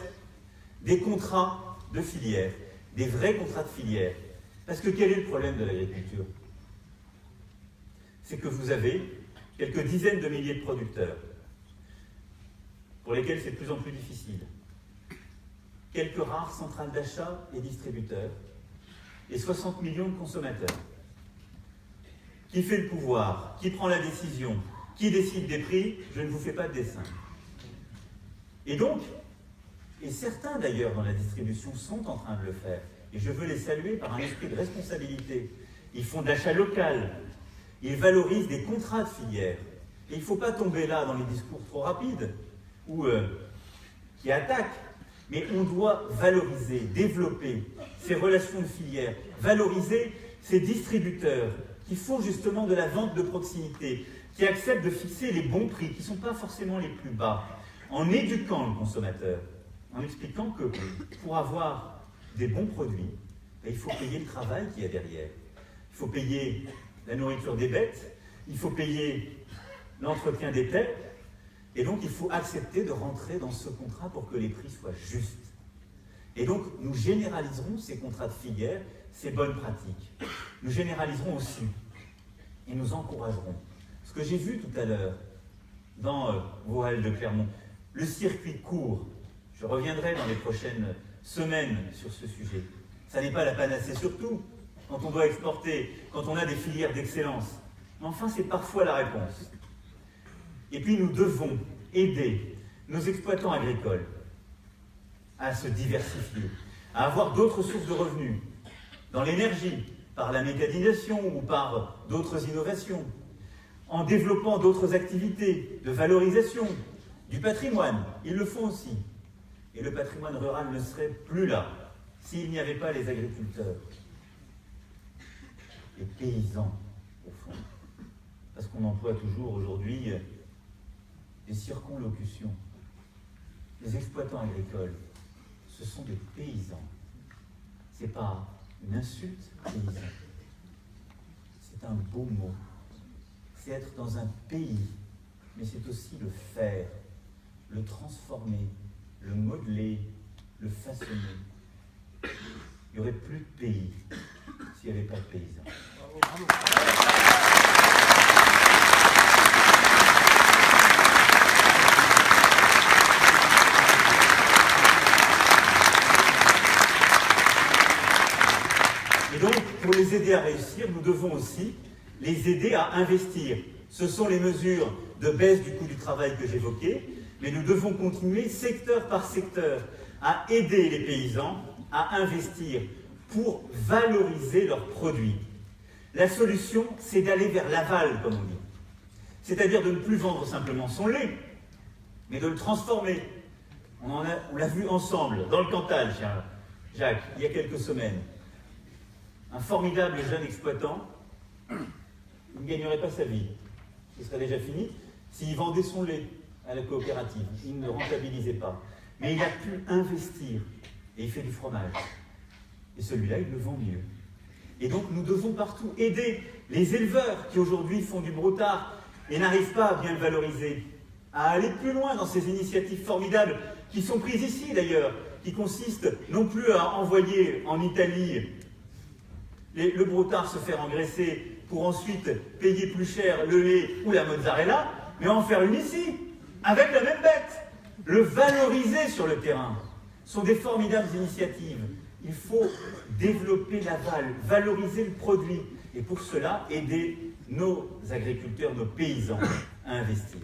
des contrats de filière, des vrais contrats de filière. Parce que quel est le problème de l'agriculture? C'est que vous avez quelques dizaines de milliers de producteurs, pour lesquels c'est de plus en plus difficile. Quelques rares centrales d'achat et distributeurs, et 60 millions de consommateurs. Qui fait le pouvoir? Qui prend la décision? Qui décide des prix? Je ne vous fais pas de dessin. Et donc, et certains d'ailleurs dans la distribution sont en train de le faire, et je veux les saluer par un esprit de responsabilité. Ils font de l'achat local, ils valorisent des contrats de filière. Et il ne faut pas tomber là dans les discours trop rapides, ou qui attaquent, mais on doit valoriser, développer ces relations de filière, valoriser ces distributeurs qui font justement de la vente de proximité, qui acceptent de fixer les bons prix, qui ne sont pas forcément les plus bas, en éduquant le consommateur, en expliquant que pour avoir des bons produits, il faut payer le travail qu'il y a derrière. Il faut payer la nourriture des bêtes, il faut payer l'entretien des terres, et donc il faut accepter de rentrer dans ce contrat pour que les prix soient justes. Et donc nous généraliserons ces contrats de filière, ces bonnes pratiques. Nous généraliserons aussi, et nous encouragerons. Ce que j'ai vu tout à l'heure dans vos halles de Clermont, le circuit court, je reviendrai dans les prochaines semaines sur ce sujet. Ça n'est pas la panacée, surtout quand on doit exporter, quand on a des filières d'excellence. Mais enfin, c'est parfois la réponse. Et puis nous devons aider nos exploitants agricoles à se diversifier, à avoir d'autres sources de revenus, dans l'énergie, par la mécanisation ou par d'autres innovations, en développant d'autres activités de valorisation du patrimoine. Ils le font aussi. Et le patrimoine rural ne serait plus là s'il n'y avait pas les agriculteurs, les paysans, au fond. Parce qu'on emploie toujours aujourd'hui des circonlocutions. Les exploitants agricoles, ce sont des paysans. Ce n'est pas une insulte, paysan. C'est un beau mot. C'est être dans un pays, mais c'est aussi le faire, le transformer, le modeler, le façonner. Il n'y aurait plus de pays s'il n'y avait pas de paysans. Et donc, pour les aider à réussir, nous devons aussi les aider à investir. Ce sont les mesures de baisse du coût du travail que j'évoquais, mais nous devons continuer, secteur par secteur, à aider les paysans à investir pour valoriser leurs produits. La solution, c'est d'aller vers l'aval, comme on dit. C'est-à-dire de ne plus vendre simplement son lait, mais de le transformer. On l'a vu ensemble, dans le Cantal, Jacques, il y a quelques semaines. Un formidable jeune exploitant, il ne gagnerait pas sa vie. Ce serait déjà fini s'il vendait son lait à la coopérative. Il ne rentabilisait pas. Mais il a pu investir et il fait du fromage. Et celui-là, il le vend mieux. Et donc, nous devons partout aider les éleveurs qui aujourd'hui font du broutard et n'arrivent pas à bien le valoriser, à aller plus loin dans ces initiatives formidables qui sont prises ici d'ailleurs, qui consistent non plus à envoyer en Italie le broutard se faire engraisser pour ensuite payer plus cher le lait ou la mozzarella, mais en faire une ici, avec la même bête. Le valoriser sur le terrain. Ce sont des formidables initiatives. Il faut développer l'aval, valoriser le produit, et pour cela, aider nos agriculteurs, nos paysans à investir.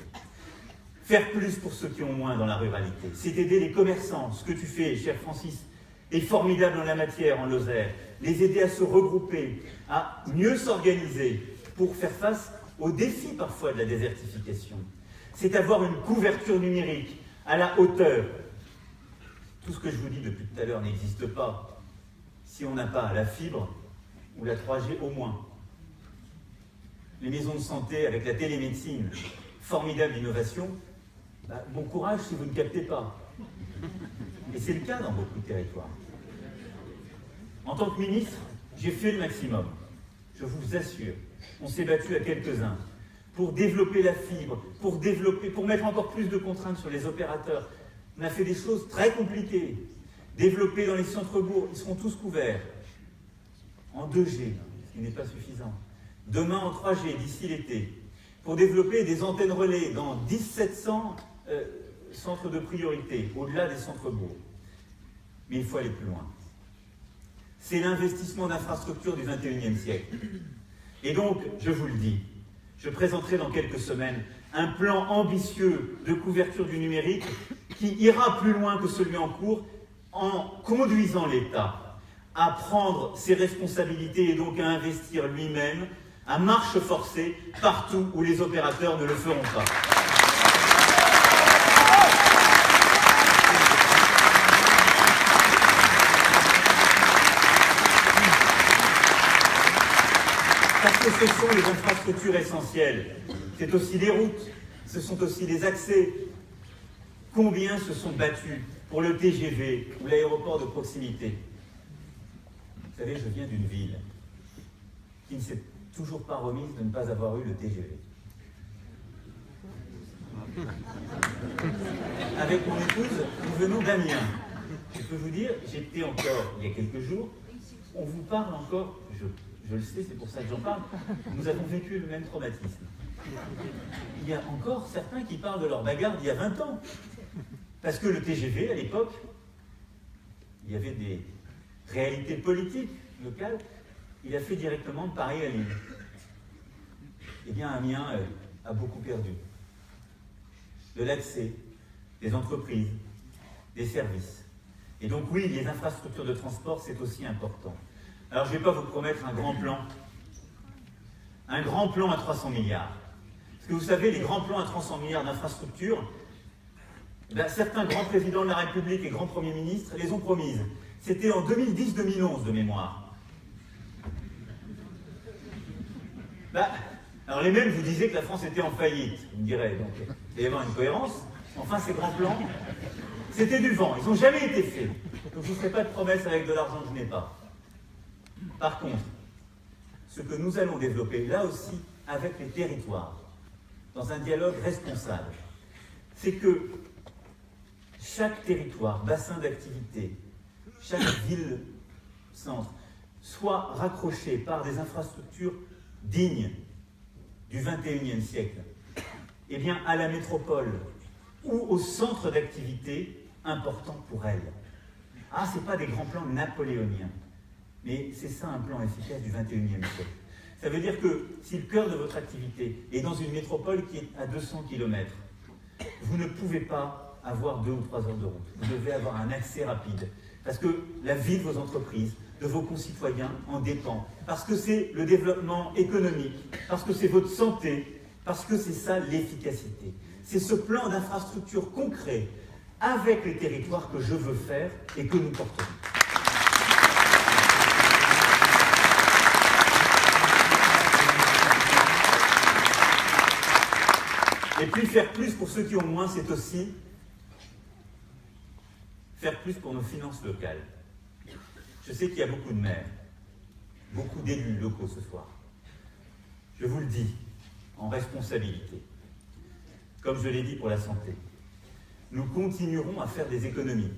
Faire plus pour ceux qui ont moins dans la ruralité, c'est aider les commerçants. Ce que tu fais, cher Francis, est formidable en la matière, en Lozère. Les aider à se regrouper, à mieux s'organiser pour faire face aux défis parfois de la désertification. C'est avoir une couverture numérique à la hauteur. Tout ce que je vous dis depuis tout à l'heure n'existe pas si on n'a pas la fibre ou la 3G au moins. Les maisons de santé avec la télémédecine, formidable innovation, bon courage si vous ne captez pas. Et c'est le cas dans beaucoup de territoires. En tant que ministre, j'ai fait le maximum. Je vous assure, on s'est battu à quelques-uns pour développer la fibre, pour mettre encore plus de contraintes sur les opérateurs. On a fait des choses très compliquées. Développer dans les centres-bourgs, ils seront tous couverts. En 2G, ce qui n'est pas suffisant. Demain en 3G, d'ici l'été. Pour développer des antennes relais dans 1700 centres de priorité, au-delà des centres-bourgs. Mais il faut aller plus loin. C'est l'investissement d'infrastructures du XXIe siècle. Et donc, je vous le dis, je présenterai dans quelques semaines un plan ambitieux de couverture du numérique qui ira plus loin que celui en cours en conduisant l'État à prendre ses responsabilités et donc à investir lui-même à marche forcée partout où les opérateurs ne le feront pas. Parce que ce sont les infrastructures essentielles. C'est aussi les routes, ce sont aussi les accès. Combien se sont battus pour le TGV ou l'aéroport de proximité? Vous savez, je viens d'une ville qui ne s'est toujours pas remise de ne pas avoir eu le TGV. Avec mon épouse, nous venons d'Amiens. Je peux vous dire, j'étais encore, il y a quelques jours, on vous parle encore, je le sais, c'est pour ça que j'en parle, nous avons vécu le même traumatisme. Il y a encore certains qui parlent de leur bagarre d'il y a 20 ans. Parce que le TGV, à l'époque, il y avait des réalités politiques locales, il a fait directement de Paris à Lille. Eh bien, Amiens a beaucoup perdu. De l'accès, des entreprises, des services. Et donc oui, les infrastructures de transport, c'est aussi important. Alors je ne vais pas vous promettre un grand plan à 300 milliards. Parce que vous savez, les grands plans à 300 milliards d'infrastructures, certains grands présidents de la République et grands premiers ministres les ont promises. C'était en 2010-2011 de mémoire. Alors les mêmes vous disaient que la France était en faillite, vous me direz, donc il va y avoir une cohérence. Enfin, ces grands plans, c'était du vent, ils n'ont jamais été faits. Donc je ne vous ferai pas de promesses avec de l'argent que je n'ai pas. Par contre, ce que nous allons développer, là aussi, avec les territoires, dans un dialogue responsable, c'est que chaque territoire, bassin d'activité, chaque ville-centre, soit raccroché par des infrastructures dignes du XXIe siècle, eh bien à la métropole ou au centre d'activité important pour elle. Ah, ce n'est pas des grands plans napoléoniens, mais c'est ça un plan efficace du XXIe siècle. Ça veut dire que si le cœur de votre activité est dans une métropole qui est à 200 km, vous ne pouvez pas avoir 2 ou 3 heures de route. Vous devez avoir un accès rapide. Parce que la vie de vos entreprises, de vos concitoyens en dépend. Parce que c'est le développement économique, parce que c'est votre santé, parce que c'est ça l'efficacité. C'est ce plan d'infrastructure concret avec les territoires que je veux faire et que nous porterons. Et puis faire plus pour ceux qui ont moins, c'est aussi faire plus pour nos finances locales. Je sais qu'il y a beaucoup de maires, beaucoup d'élus locaux ce soir. Je vous le dis, en responsabilité, comme je l'ai dit pour la santé, nous continuerons à faire des économies.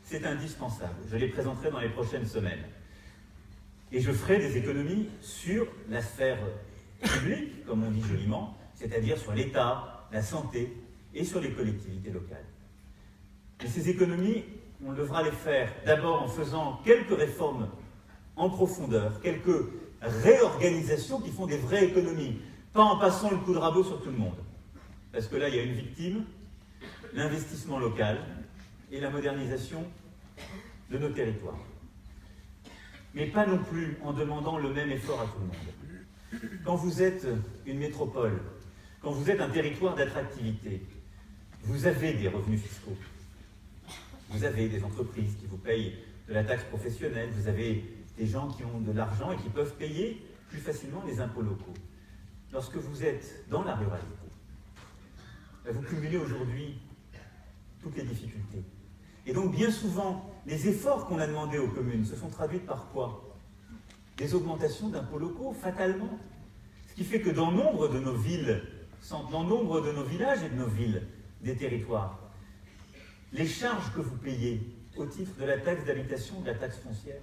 C'est indispensable. Je les présenterai dans les prochaines semaines. Et je ferai des économies sur la sphère publique, comme on dit joliment, c'est-à-dire sur l'État, la santé et sur les collectivités locales. Et ces économies, on devra les faire d'abord en faisant quelques réformes en profondeur, quelques réorganisations qui font des vraies économies, pas en passant le coup de rabot sur tout le monde. Parce que là, il y a une victime, l'investissement local et la modernisation de nos territoires. Mais pas non plus en demandant le même effort à tout le monde. Quand vous êtes une métropole, quand vous êtes un territoire d'attractivité, vous avez des revenus fiscaux. Vous avez des entreprises qui vous payent de la taxe professionnelle, vous avez des gens qui ont de l'argent et qui peuvent payer plus facilement les impôts locaux. Lorsque vous êtes dans la ruralité, vous cumulez aujourd'hui toutes les difficultés. Et donc bien souvent, les efforts qu'on a demandés aux communes se sont traduits par quoi? Des augmentations d'impôts locaux, fatalement. Ce qui fait que dans nombre de nos villes, dans nombre de nos villages et de nos villes, des territoires, les charges que vous payez au titre de la taxe d'habitation, de la taxe foncière,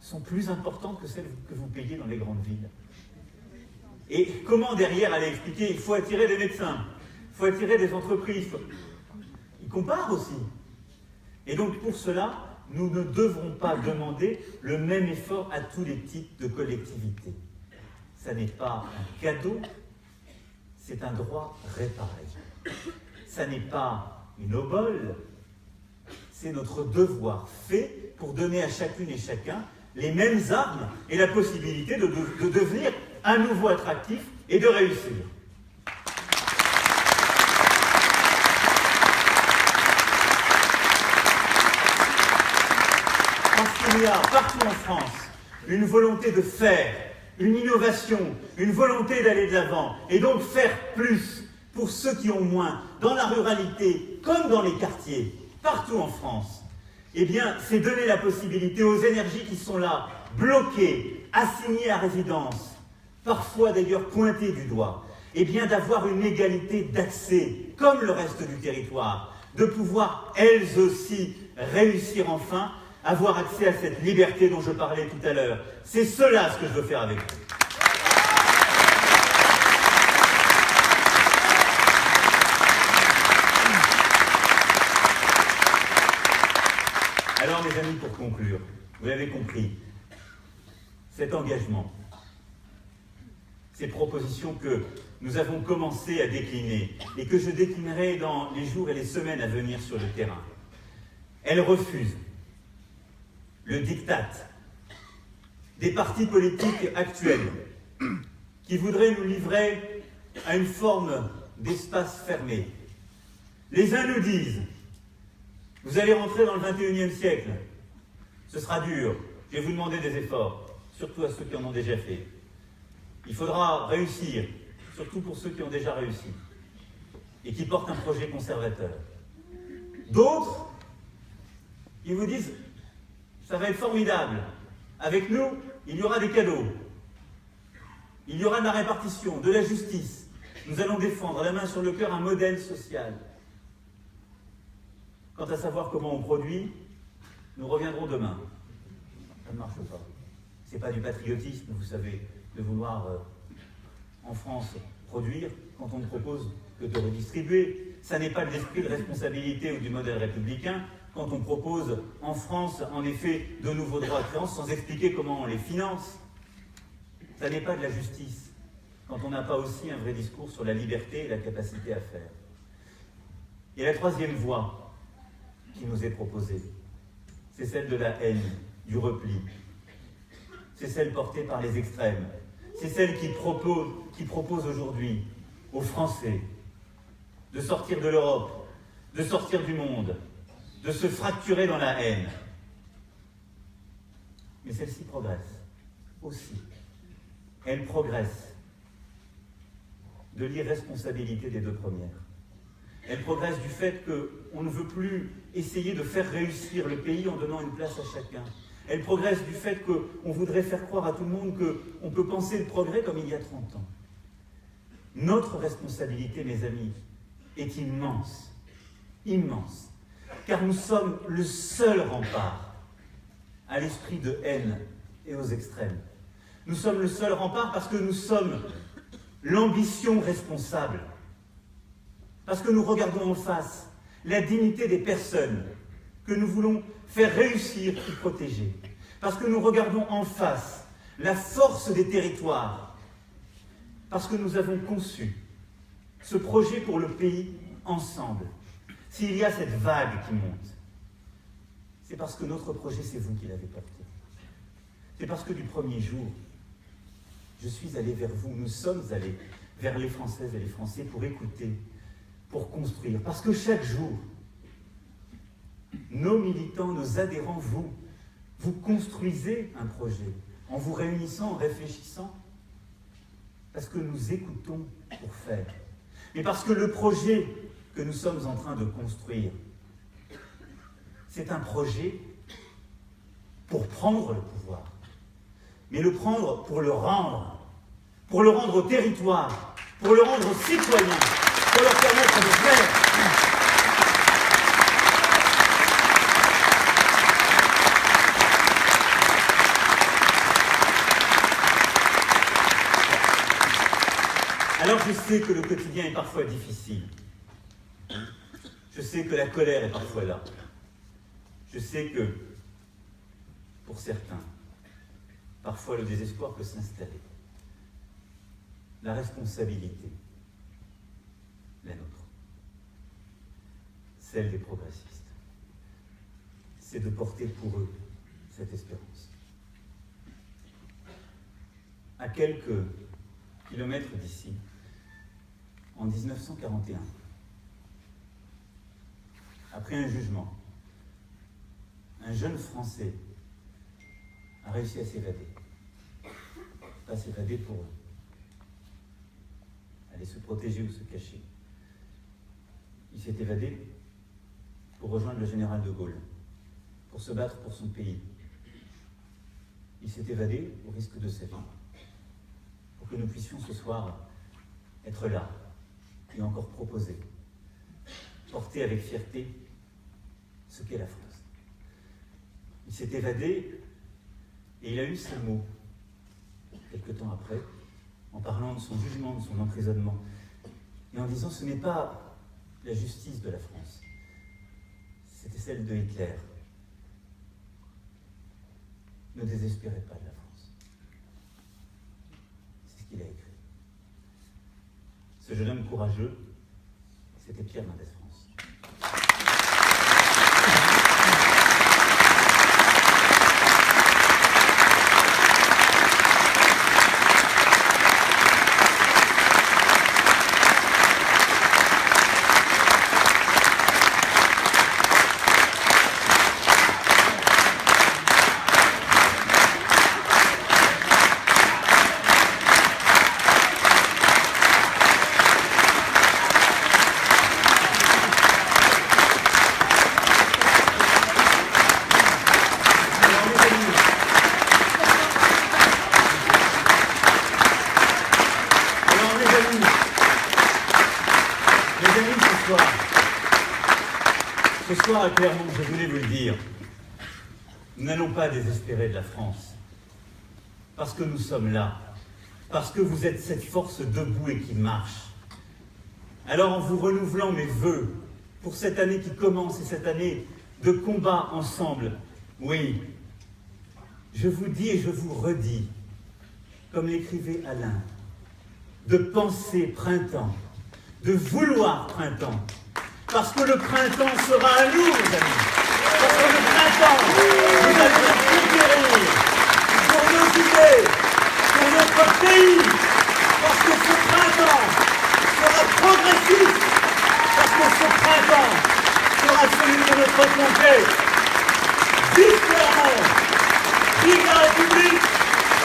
sont plus importantes que celles que vous payez dans les grandes villes. Et comment derrière aller expliquer? Il faut attirer des médecins, il faut attirer des entreprises. Ils comparent aussi. Et donc pour cela, nous ne devrons pas demander le même effort à tous les types de collectivités. Ça n'est pas un cadeau, c'est un droit réparé. Ça n'est pas une obole, c'est notre devoir fait pour donner à chacune et chacun les mêmes armes et la possibilité de devenir à nouveau attractif et de réussir. Parce qu'il y a partout en France une volonté de faire, une innovation, une volonté d'aller de l'avant, et donc faire plus pour ceux qui ont moins, dans la ruralité, comme dans les quartiers, partout en France, eh bien, c'est donner la possibilité aux énergies qui sont là, bloquées, assignées à résidence, parfois d'ailleurs pointées du doigt, eh bien, d'avoir une égalité d'accès, comme le reste du territoire, de pouvoir, elles aussi, réussir enfin, avoir accès à cette liberté dont je parlais tout à l'heure. C'est cela ce que je veux faire avec vous. Alors, mes amis, pour conclure, vous l'avez compris, cet engagement, ces propositions que nous avons commencé à décliner et que je déclinerai dans les jours et les semaines à venir sur le terrain, Elle refuse le diktat des partis politiques actuels qui voudraient nous livrer à une forme d'espace fermé. Les uns nous disent « Vous allez rentrer dans le 21e siècle, ce sera dur, je vais vous demander des efforts, surtout à ceux qui en ont déjà fait. Il faudra réussir, surtout pour ceux qui ont déjà réussi et qui portent un projet conservateur. » D'autres, ils vous disent « Ça va être formidable, avec nous, il y aura des cadeaux, il y aura de la répartition, de la justice. Nous allons défendre, la main sur le cœur, un modèle social. Quant à savoir comment on produit, nous reviendrons demain. » Ça ne marche pas. Ce n'est pas du patriotisme, vous savez, de vouloir, en France, produire quand on ne propose que de redistribuer. Ça n'est pas de l'esprit de responsabilité ou du modèle républicain quand on propose en France, en effet, de nouveaux droits de créance sans expliquer comment on les finance. Ça n'est pas de la justice quand on n'a pas aussi un vrai discours sur la liberté et la capacité à faire. Et la troisième voie qui nous est proposée, c'est celle de la haine, du repli. C'est celle portée par les extrêmes. C'est celle qui propose aujourd'hui aux Français de sortir de l'Europe, de sortir du monde, de se fracturer dans la haine. Mais celle-ci progresse aussi. Elle progresse de l'irresponsabilité des deux premières. Elle progresse du fait qu'on ne veut plus essayer de faire réussir le pays en donnant une place à chacun. Elle progresse du fait qu'on voudrait faire croire à tout le monde qu'on peut penser le progrès comme il y a 30 ans. Notre responsabilité, mes amis, est immense, immense, car nous sommes le seul rempart à l'esprit de haine et aux extrêmes. Nous sommes le seul rempart parce que nous sommes l'ambition responsable, parce que nous regardons en face la dignité des personnes que nous voulons faire réussir et protéger, parce que nous regardons en face la force des territoires, parce que nous avons conçu ce projet pour le pays ensemble. S'il y a cette vague qui monte, c'est parce que notre projet, c'est vous qui l'avez porté. C'est parce que du premier jour, je suis allé vers vous, nous sommes allés vers les Françaises et les Français pour écouter, pour construire. Parce que chaque jour, nos militants, nos adhérents, vous construisez un projet en vous réunissant, en réfléchissant, parce que nous écoutons pour faire. Mais parce que le projet que nous sommes en train de construire, c'est un projet pour prendre le pouvoir, mais le prendre pour le rendre au territoire, pour le rendre aux citoyens, pour leur permettre de faire. Alors je sais que le quotidien est parfois difficile. Je sais que la colère est parfois là. Je sais que, pour certains, parfois le désespoir peut s'installer. La responsabilité, la nôtre, celle des progressistes, c'est de porter pour eux cette espérance. À quelques kilomètres d'ici, en 1941, après un jugement, un jeune Français a réussi à s'évader. Pas s'évader pour aller se protéger ou se cacher. Il s'est évadé pour rejoindre le général de Gaulle, pour se battre pour son pays. Il s'est évadé au risque de sa vie, pour que nous puissions ce soir être là et encore proposer, porter avec fierté ce qu'est la France. Il s'est évadé et il a eu ces mots, quelque temps après, en parlant de son jugement, de son emprisonnement, et en disant ce n'est pas la justice de la France, c'était celle de Hitler. Ne désespérez pas de la France. C'est ce qu'il a écrit. Ce jeune homme courageux, c'était Pierre Mendès France. Ce soir à Clermont, je voulais vous le dire, nous n'allons pas désespérer de la France. Parce que nous sommes là. Parce que vous êtes cette force debout et qui marche. Alors en vous renouvelant mes vœux pour cette année qui commence et cette année de combat ensemble, oui, je vous dis et je vous redis, comme l'écrivait Alain, de penser printemps, de vouloir printemps, parce que le printemps sera à nous, mes amis. Parce que le printemps, nous allons le conquérir pour nos idées, pour notre pays, parce que ce printemps sera progressif, parce que ce printemps sera celui de notre conquête. Vive Clermont, vive la République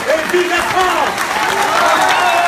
et vive la France!